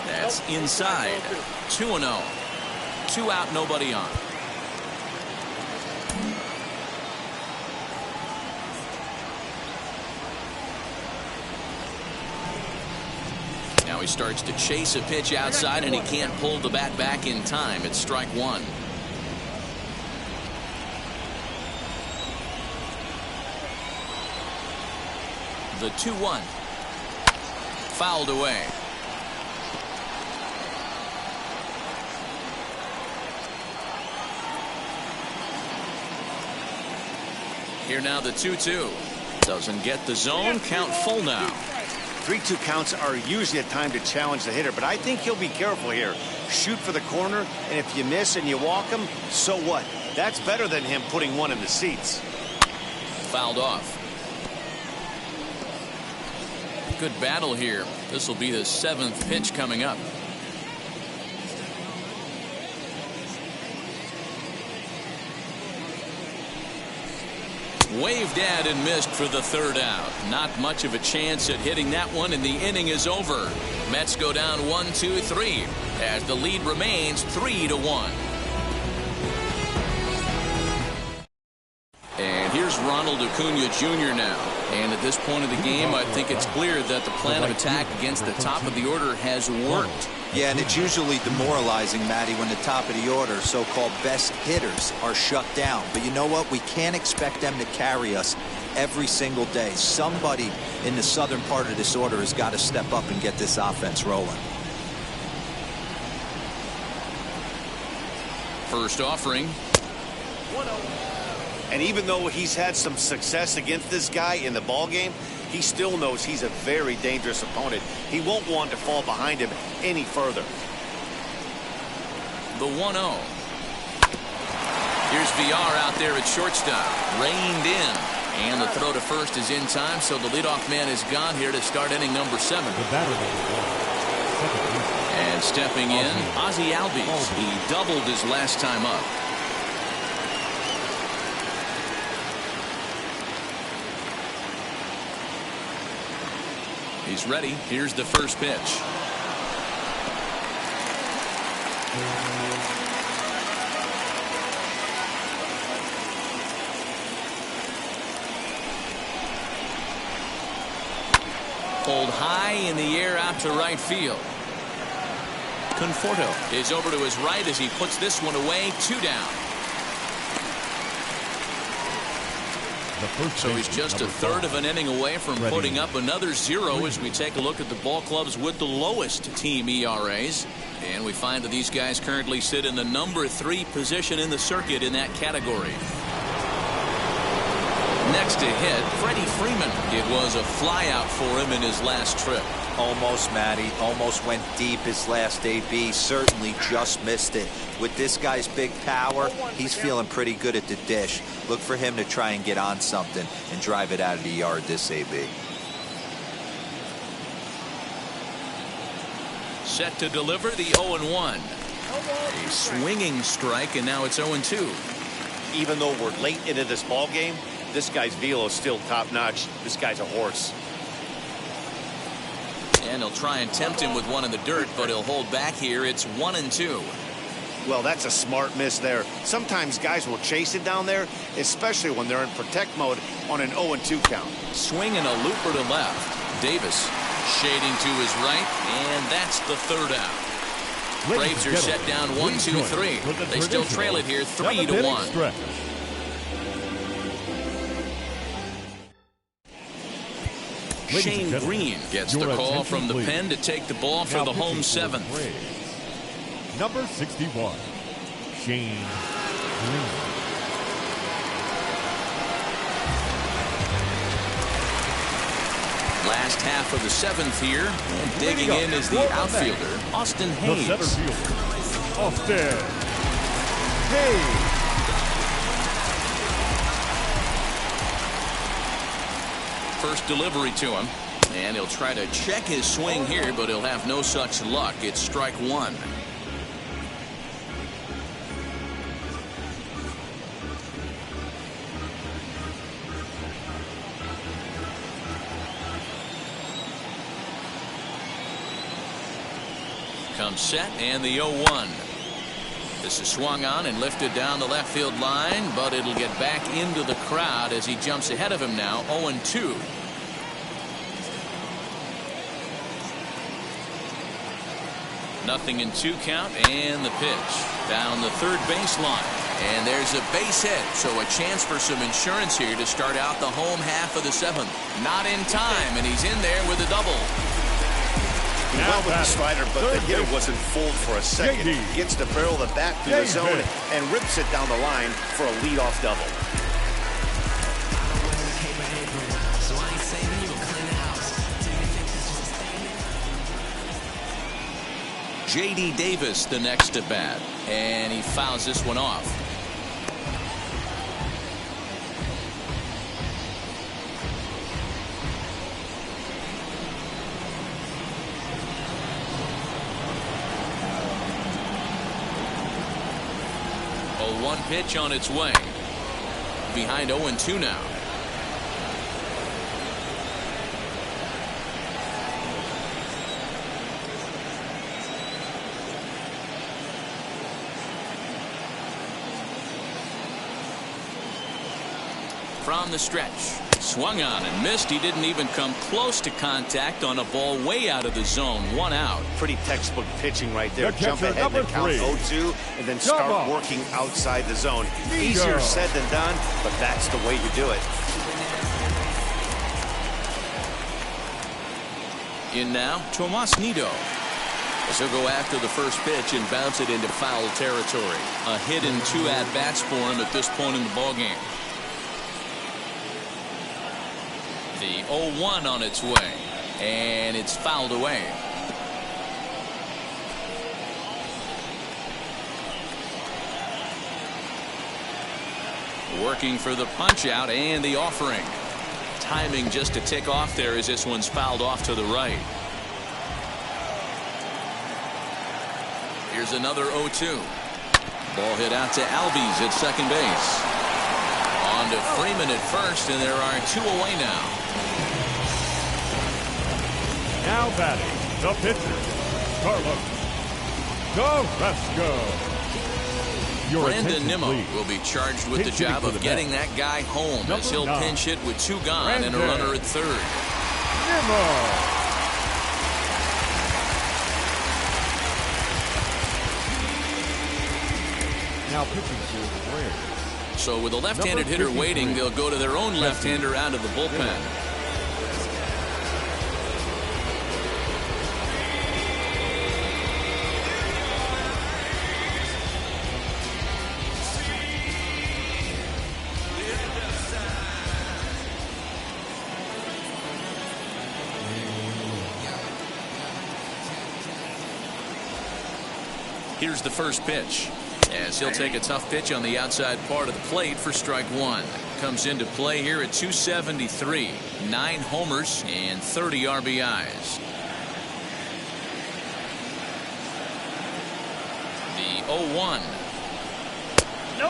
That's inside. 2-0. 2 out, nobody on. He starts to chase a pitch outside, and he can't pull the bat back in time. It's strike 1. The 2-1. Fouled away. Here now the 2-2. Doesn't get the zone. Count full now. 3-2 counts are usually a time to challenge the hitter, but I think he'll be careful here. Shoot for the corner, and if you miss and you walk him, so what? That's better than him putting one in the seats. Fouled off. Good battle here. This will be the 7th pitch coming up. Waved at and missed for the 3rd out. Not much of a chance at hitting that one, and the inning is over. Mets go down 1-2-3 as the lead remains 3-1. And here's Ronald Acuña Jr. now. And at this point of the game, I think it's clear that the plan of attack against the top of the order has worked. Yeah, and it's usually demoralizing, Matty, when the top of the order, so-called best hitters, are shut down. But you know what? We can't expect them to carry us every single day. Somebody in the southern part of this order has got to step up and get this offense rolling. First offering. And even though he's had some success against this guy in the ball game, he still knows he's a very dangerous opponent. He won't want to fall behind him any further. The 1-0. Here's VR out there at shortstop. Reined in. And the throw to first is in time, so the leadoff man is gone here to start inning number 7. And stepping in, Ozzie Albies. He doubled his last time up. He's ready. Here's the first pitch. Pulled high in the air out to right field. Conforto is over to his right as he puts this one away. 2 down. So he's just a third of an inning away from putting up another 0 as we take a look at the ball clubs with the lowest team ERAs. And we find that these guys currently sit in the number 3 position in the circuit in that category. Next to hit, Freddie Freeman. It was a flyout for him in his last trip. Almost, Matty. Almost went deep his last AB. Certainly just missed it. With this guy's big power, he's feeling pretty good at the dish. Look for him to try and get on something and drive it out of the yard this AB. Set to deliver the 0-1. A swinging strike, and now it's 0-2. Even though we're late into this ball game, this guy's velo is still top-notch. This guy's a horse. And he'll try and tempt him with one in the dirt, but he'll hold back here. It's 1-2. Well, that's a smart miss there. Sometimes guys will chase it down there, especially when they're in protect mode on an 0-2 count. Swing and a looper to left. Davis shading to his right, and that's the 3rd out. Braves are set down 1-2-3. They still trail it here 3-1. Shane Green gets the call from the pen to take the ball for the home 7th. Number 61, Shane Green. Last half of the 7th here, and digging in is the outfielder, Austin Hayes. The center fielder, Austin Hayes. First delivery to him, and he'll try to check his swing here, but he'll have no such luck. It's strike 1. Comes set, and the 0-1. This is swung on and lifted down the left field line, but it'll get back into the crowd as he jumps ahead of him now. 0-2. Nothing in 2 count, and the pitch down the 3rd baseline. And there's a base hit, so a chance for some insurance here to start out the home half of the 7th. Not in time, and he's in there with a double. He went with the slider, but the hitter wasn't fooled for a second. Gets the barrel of the bat through the zone and rips it down the line for a leadoff double. J.D. Davis the next at bat, and he fouls this one off. A 1 pitch on its way. Behind 0-2 now. From the stretch. Swung on and missed. He didn't even come close to contact on a ball way out of the zone. 1 out. Pretty textbook pitching right there. Jump ahead and count 0-2 and then start working outside the zone. Easier said than done, but that's the way you do it. In now, Tomas Nido. As he'll go after the first pitch and bounce it into foul territory. A hit and 2 at-bats for him at this point in the ballgame. The 0-1 on its way. And it's fouled away. Working for the punch out and the offering. Timing just to tick off there as this one's fouled off to the right. Here's another 0-2. Ball hit out to Albies at second base. On to Freeman at first, and there are 2 away now. Now batting, the pitcher, Carlos Carrasco. Brandon Nimmo will be charged with the job of getting that guy home as he'll pinch hit with 2 gone and a runner at third. Nimmo. Now pitching to Reyes. So with a left-handed hitter waiting, they'll go to their own left-hander out of the bullpen. Here's the first pitch, as he'll take a tough pitch on the outside part of the plate for strike 1. Comes into play here at 273. 9 homers and 30 RBIs. The 0-1.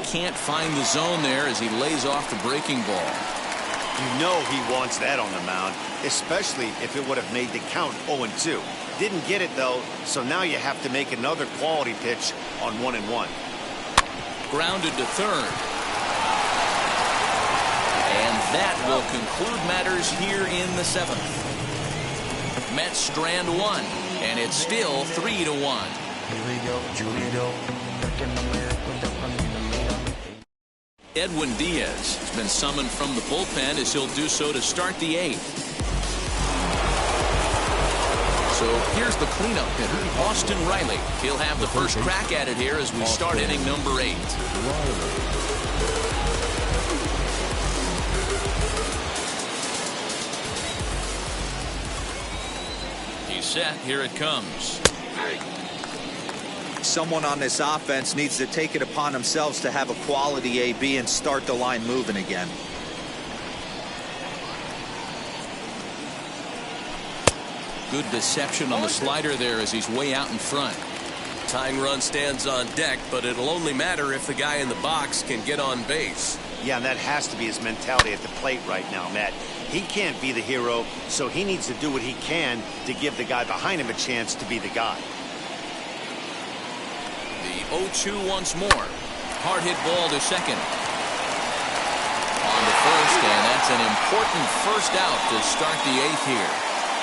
Can't find the zone there as he lays off the breaking ball. You know he wants that on the mound, especially if it would have made the count 0-2. Didn't get it, though, so now you have to make another quality pitch on 1-1. Grounded to third. And that will conclude matters here in the 7th. Mets strand 1, and it's still 3-1. Edwin Diaz has been summoned from the bullpen as he'll do so to start the 8th. So here's the cleanup hitter, Austin Riley. He'll have the first crack at it here as we start inning number 8. He's set. Here it comes. Someone on this offense needs to take it upon themselves to have a quality AB and start the line moving again. Good deception on the slider there as he's way out in front. Tying run stands on deck, but it'll only matter if the guy in the box can get on base. Yeah, and that has to be his mentality at the plate right now, Matt. He can't be the hero, so he needs to do what he can to give the guy behind him a chance to be the guy. The 0-2 once more. Hard hit ball to second. On to first, and that's an important first out to start the 8th here.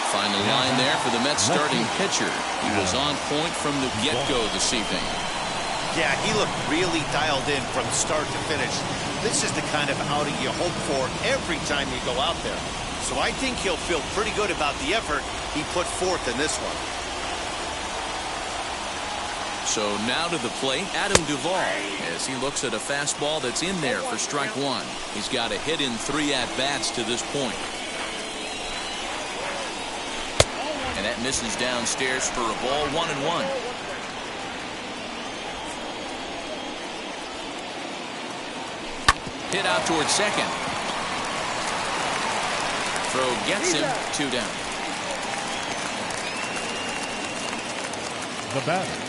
Find the line there for the Mets starting pitcher. He was on point from the get-go this evening. Yeah, he looked really dialed in from start to finish. This is the kind of outing you hope for every time you go out there. So I think he'll feel pretty good about the effort he put forth in this one. So now to the plate, Adam Duvall, as he looks at a fastball that's in there for strike 1. He's got a hit in 3 at-bats to this point. And that misses downstairs for a ball, 1-1. Hit out towards second. Throw gets him, 2 down. The batter.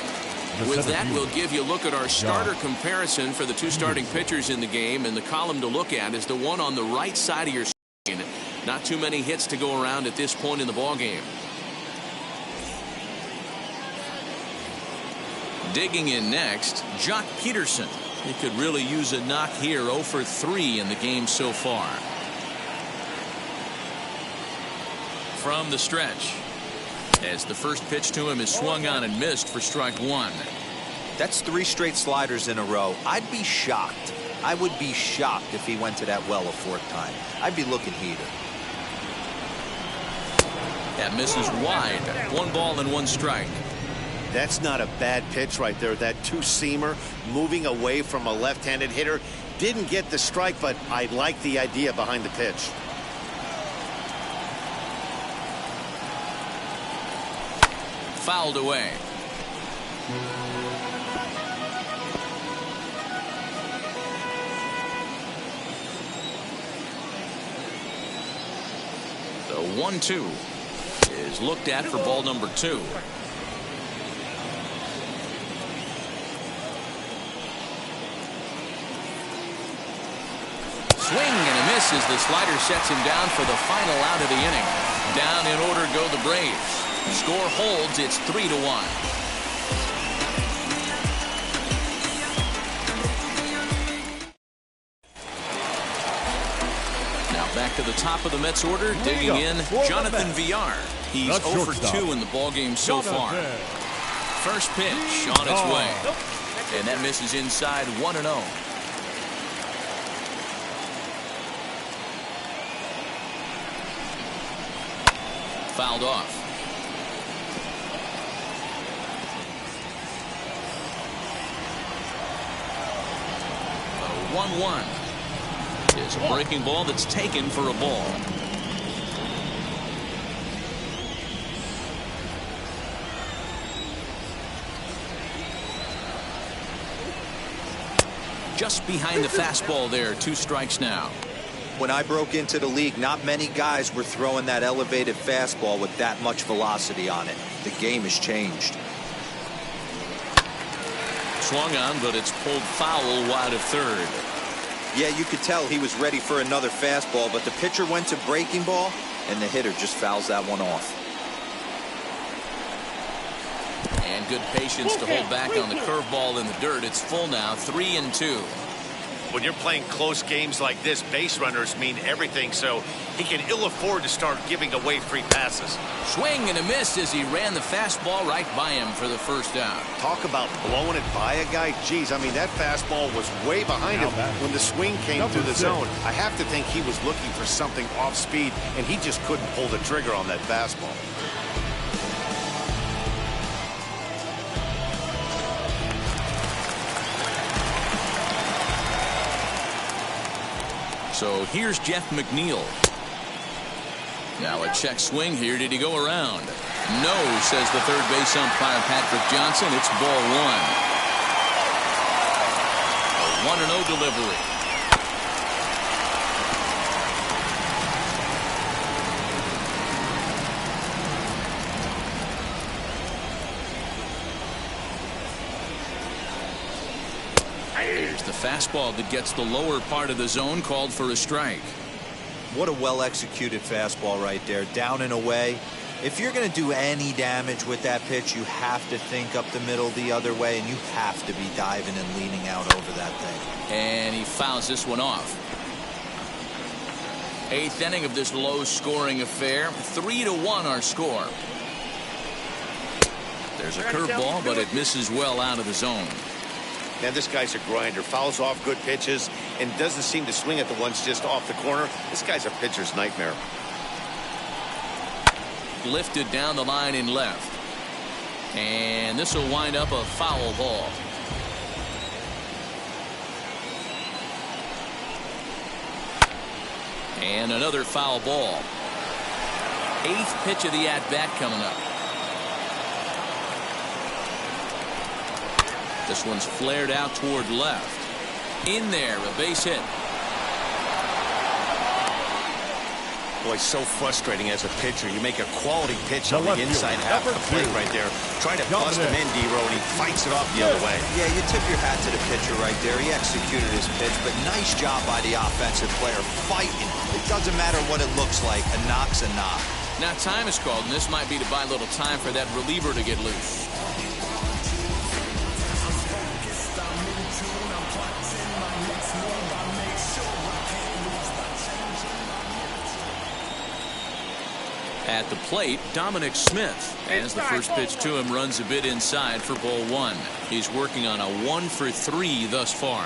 With that, we'll give you a look at our starter comparison for the 2 starting pitchers in the game, and the column to look at is the one on the right side of your screen. Not too many hits to go around at this point in the ballgame. Digging in next, Jock Peterson. He could really use a knock here. 0 for 3 in the game so far. From the stretch, as the first pitch to him is swung on and missed for strike 1. That's 3 straight sliders in a row. I'd be shocked. I would be shocked if he went to that well a 4th time. I'd be looking heated. That misses wide. 1 ball and 1 strike. That's not a bad pitch right there. That two-seamer moving away from a left-handed hitter. Didn't get the strike, but I like the idea behind the pitch. Fouled away. The 1-2 is looked at for ball number 2. Swing and a miss as the slider sets him down for the final out of the inning. Down in order go the Braves. Score holds. It's 3-1. Now back to the top of the Mets order, digging in Jonathan Villar. He's 0 for 2 in the ballgame so far. First pitch on its way. And that misses inside 1-0. Fouled off. The 1-1 is a breaking ball that's taken for a ball. Just behind the fastball there. 2 strikes now. When I broke into the league, not many guys were throwing that elevated fastball with that much velocity on it. The game has changed. Swung on, but it's pulled foul wide of third. Yeah, you could tell he was ready for another fastball, but the pitcher went to breaking ball, and the hitter just fouls that one off. And good patience to hold back on the curveball in the dirt. It's full now, 3-2. When you're playing close games like this, base runners mean everything, so he can ill afford to start giving away free passes. Swing and a miss as he ran the fastball right by him for the first out. Talk about blowing it by a guy. Geez, I mean, that fastball was way behind him when the swing came through the zone. I have to think he was looking for something off speed, and he just couldn't pull the trigger on that fastball. So here's Jeff McNeil. Now a check swing here. Did he go around? No, says the third base umpire Patrick Johnson. It's ball 1. A 1-0 delivery. Here's the fastball that gets the lower part of the zone, called for a strike. What a well-executed fastball right there, down and away. If you're going to do any damage with that pitch, you have to think up the middle the other way, and you have to be diving and leaning out over that thing. And he fouls this one off. 8th inning of this low-scoring affair. 3-1 our score. There's a curveball, but it misses well out of the zone. Now, this guy's a grinder. Fouls off good pitches and doesn't seem to swing at the ones just off the corner. This guy's a pitcher's nightmare. Lifted down the line in left. And this will wind up a foul ball. And another foul ball. 8th pitch of the at-bat coming up. This one's flared out toward left. In there, a base hit. Boy, so frustrating as a pitcher. You make a quality pitch on the inside half of the plate right there. Try to bust him in, D-Row, and he fights it off the other way. Yeah, you tip your hat to the pitcher right there. He executed his pitch, but nice job by the offensive player fighting. It doesn't matter what it looks like. A knock's a knock. Now time is called, and this might be to buy a little time for that reliever to get loose. At the plate, Dominic Smith, as the first pitch to him runs a bit inside for ball 1. He's working on a 1 for 3 thus far.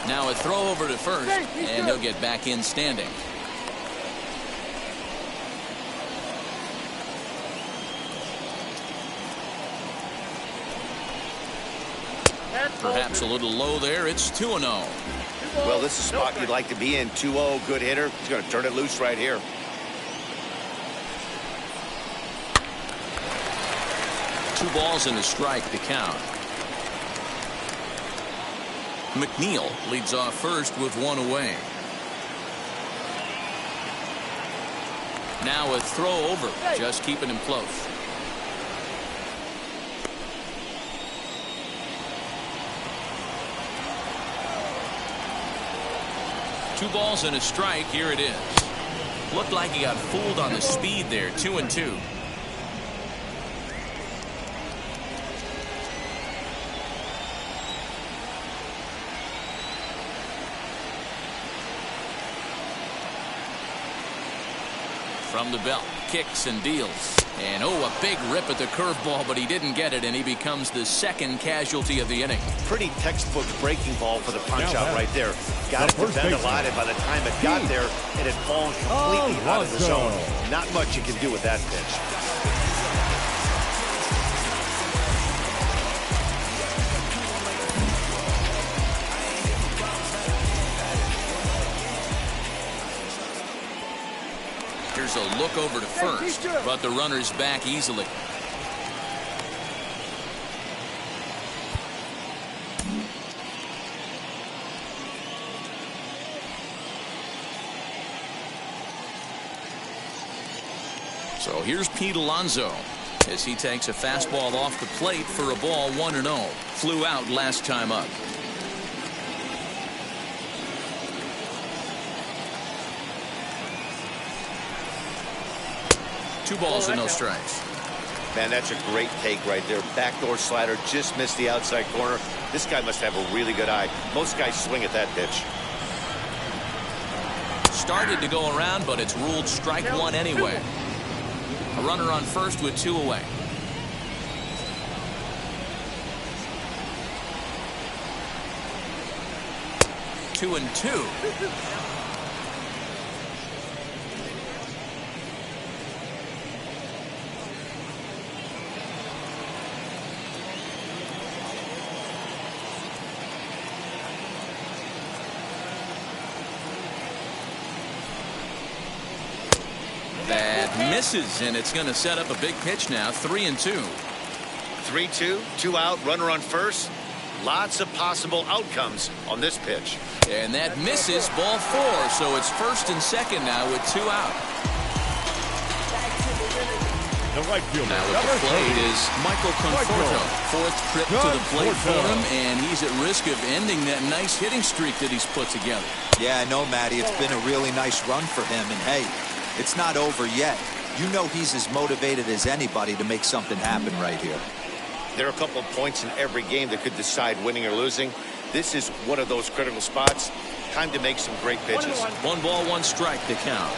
Now a throw over to first, and he'll get back in standing. Perhaps a little low there. It's 2-0. Well, this is a spot you'd like to be in. 2-0, good hitter. He's going to turn it loose right here. Two balls and a strike to count. McNeil leads off first with one away. Now a throw over, just keeping him close. Two balls and a strike. Here it is. Looked like he got fooled on the speed there. 2-2. From the belt, kicks and deals. And a big rip at the curveball, but he didn't get it, and he becomes the second casualty of the inning. Pretty textbook breaking ball for the punch out right there. Got it to bend a lot, and by the time it got there, it had fallen completely out of the zone. Not much you can do with that pitch. Here's a look over to first, but the runner's back easily. So here's Pete Alonso as he takes a fastball off the plate for a ball 1-0. Flew out last time up. Two balls and no strikes. Man, that's a great take right there. Backdoor slider, just missed the outside corner. This guy must have a really good eye. Most guys swing at that pitch. Started to go around, but it's ruled strike one anyway. A runner on first with two away. Two and two. That misses, and it's going to set up a big pitch now. 3-2. 3-2, two out, runner on first. Lots of possible outcomes on this pitch. And that misses, ball four, so it's first and second now with two out. The right fielder. Now at the plate is Michael Conforto. Fourth trip to the plate for him, and he's at risk of ending that nice hitting streak that he's put together. Yeah, I know, Matty. It's been a really nice run for him, and hey, it's not over yet. You know he's as motivated as anybody to make something happen right here. There are a couple of points in every game that could decide winning or losing. This is one of those critical spots. Time to make some great pitches. 1 ball, 1 strike to count.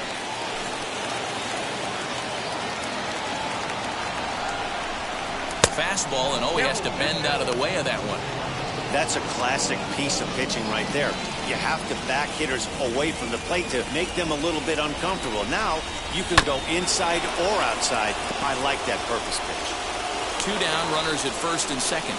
Fastball, and he has to bend out of the way of that one. That's a classic piece of pitching right there. You have to back hitters away from the plate to make them a little bit uncomfortable. Now you can go inside or outside. I like that purpose pitch. 2 down, runners at first and second.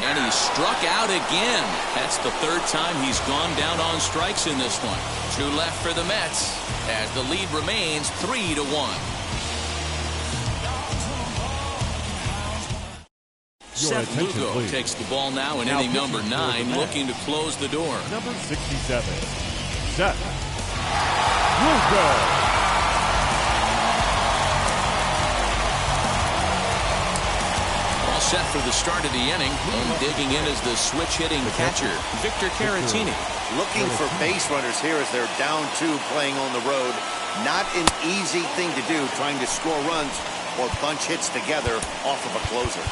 And he struck out again. That's the third time he's gone down on strikes in this one. 2 left for the Mets as the lead remains 3-1. Seth Lugo takes the ball now in inning number 9, looking to close the door. Number 67, Seth Lugo. Set for the start of the inning, and digging in is the switch-hitting catcher, Victor Caratini. Looking for base runners here as they're down 2 playing on the road. Not an easy thing to do, trying to score runs or bunch hits together off of a closer.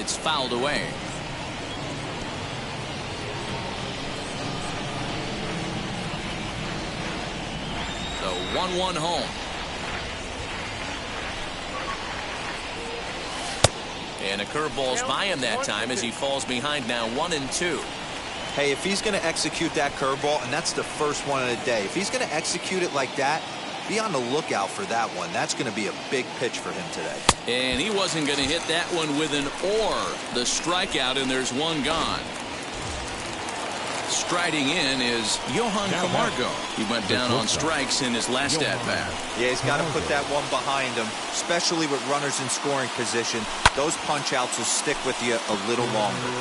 it's fouled away. The 1-1 home. And a curveball's by him that time as he falls behind now 1-2. Hey, if he's going to execute that curveball, and that's the first one of the day, if he's going to execute it like that, be on the lookout for that one. That's going to be a big pitch for him today. And he wasn't going to hit that one with an the strikeout, and there's one gone. Striding in is Johan Camargo. He went down on strikes in his last at-bat. Yeah, he's got to put that one behind him, especially with runners in scoring position. Those punch-outs will stick with you a little longer.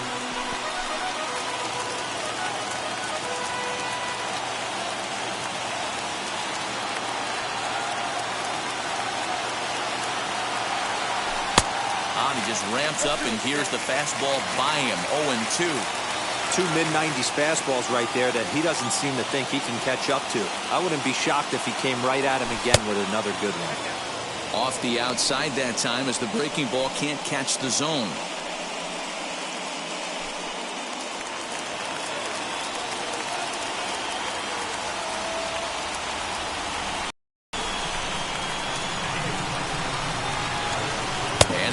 He just ramps up, and here's the fastball by him. 0-2. Two mid-90s fastballs right there that he doesn't seem to think he can catch up to. I wouldn't be shocked if he came right at him again with another good one. Off the outside that time as the breaking ball can't catch the zone.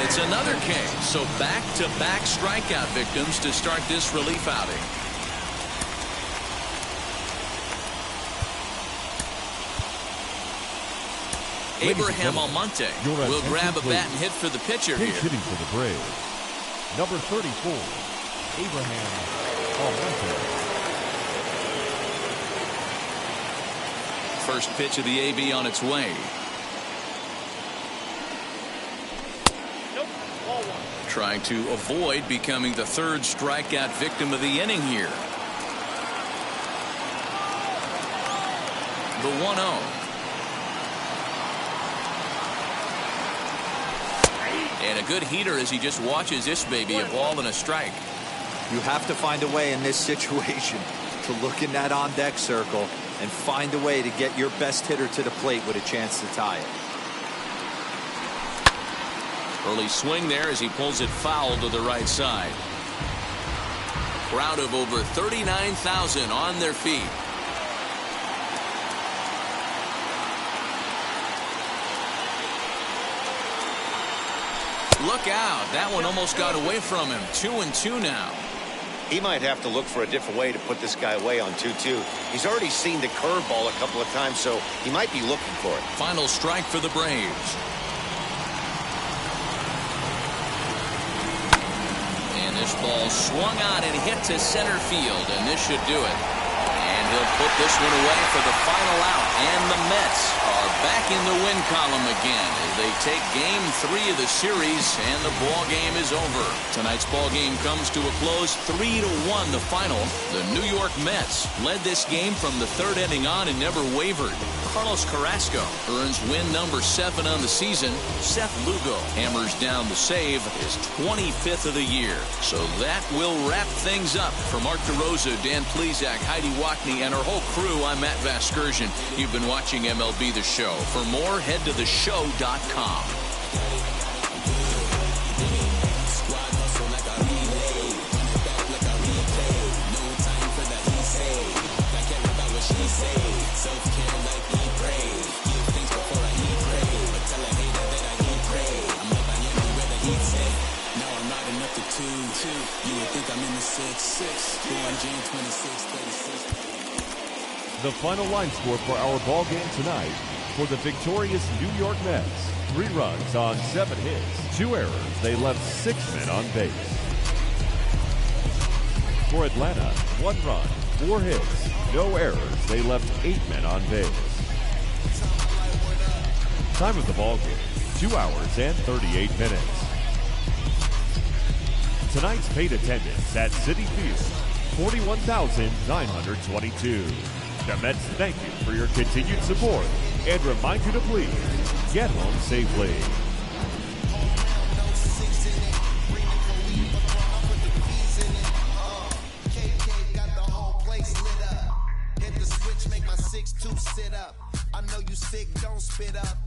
It's another K. So back-to-back strikeout victims to start this relief outing. Abraham Almonte will grab a bat and hit for the pitcher here. Hitting for the Braves, number 34, Abraham Almonte. First pitch of the AB on its way. Trying to avoid becoming the third strikeout victim of the inning here. The 1-0. And a good heater as he just watches this baby, a ball and a strike. You have to find a way in this situation to look in that on-deck circle and find a way to get your best hitter to the plate with a chance to tie it. Early swing there as he pulls it foul to the right side. Crowd of over 39,000 on their feet. Look out. That one almost got away from him. 2-2 now. He might have to look for a different way to put this guy away on 2-2. He's already seen the curveball a couple of times, so he might be looking for it. Final strike for the Braves. This ball swung on and hit to center field, and this should do it. And he'll put this one away for the final out. And the Mets are back in the win column again as they take Game 3 of the series, and the ball game is over. Tonight's ball game comes to a close, 3-1 the final. The New York Mets led this game from the third inning on and never wavered. Carlos Carrasco earns win number 7 on the season. Seth Lugo hammers down the save, his 25th of the year. So that will wrap things up. For Mark DeRosa, Dan Plesac, Heidi Wackney, and our whole crew, I'm Matt Vasgersian. You've been watching MLB The Show. For more, head to theshow.com. The final line score for our ball game tonight: for the victorious New York Mets, 3 runs on 7 hits, 2 errors. They left 6 men on base. For Atlanta, 1 run, 4 hits, no errors. They left 8 men on base. Time of the ball game: 2 hours and 38 minutes. Tonight's paid attendance at Citi Field, 41,922. The Mets thank you for your continued support and remind you to please get home safely. I know you sick, don't spit up.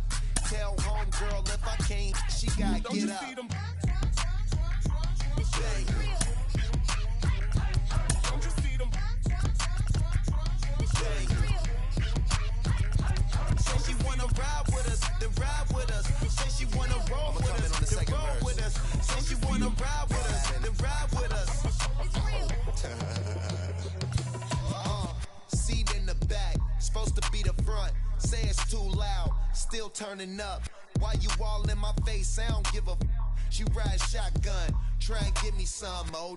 Tell homegirl if I can't, she gotta get up. Say she wanna ride with us, then ride with us. Say she wanna roll with us, then roll with us. Say she wanna ride with us, then ride with us. Seat in the back, supposed to be the front. Say it's too loud, still turning up. Why you all in my face? I don't give a f. She ride shotgun, try and give me some, oh.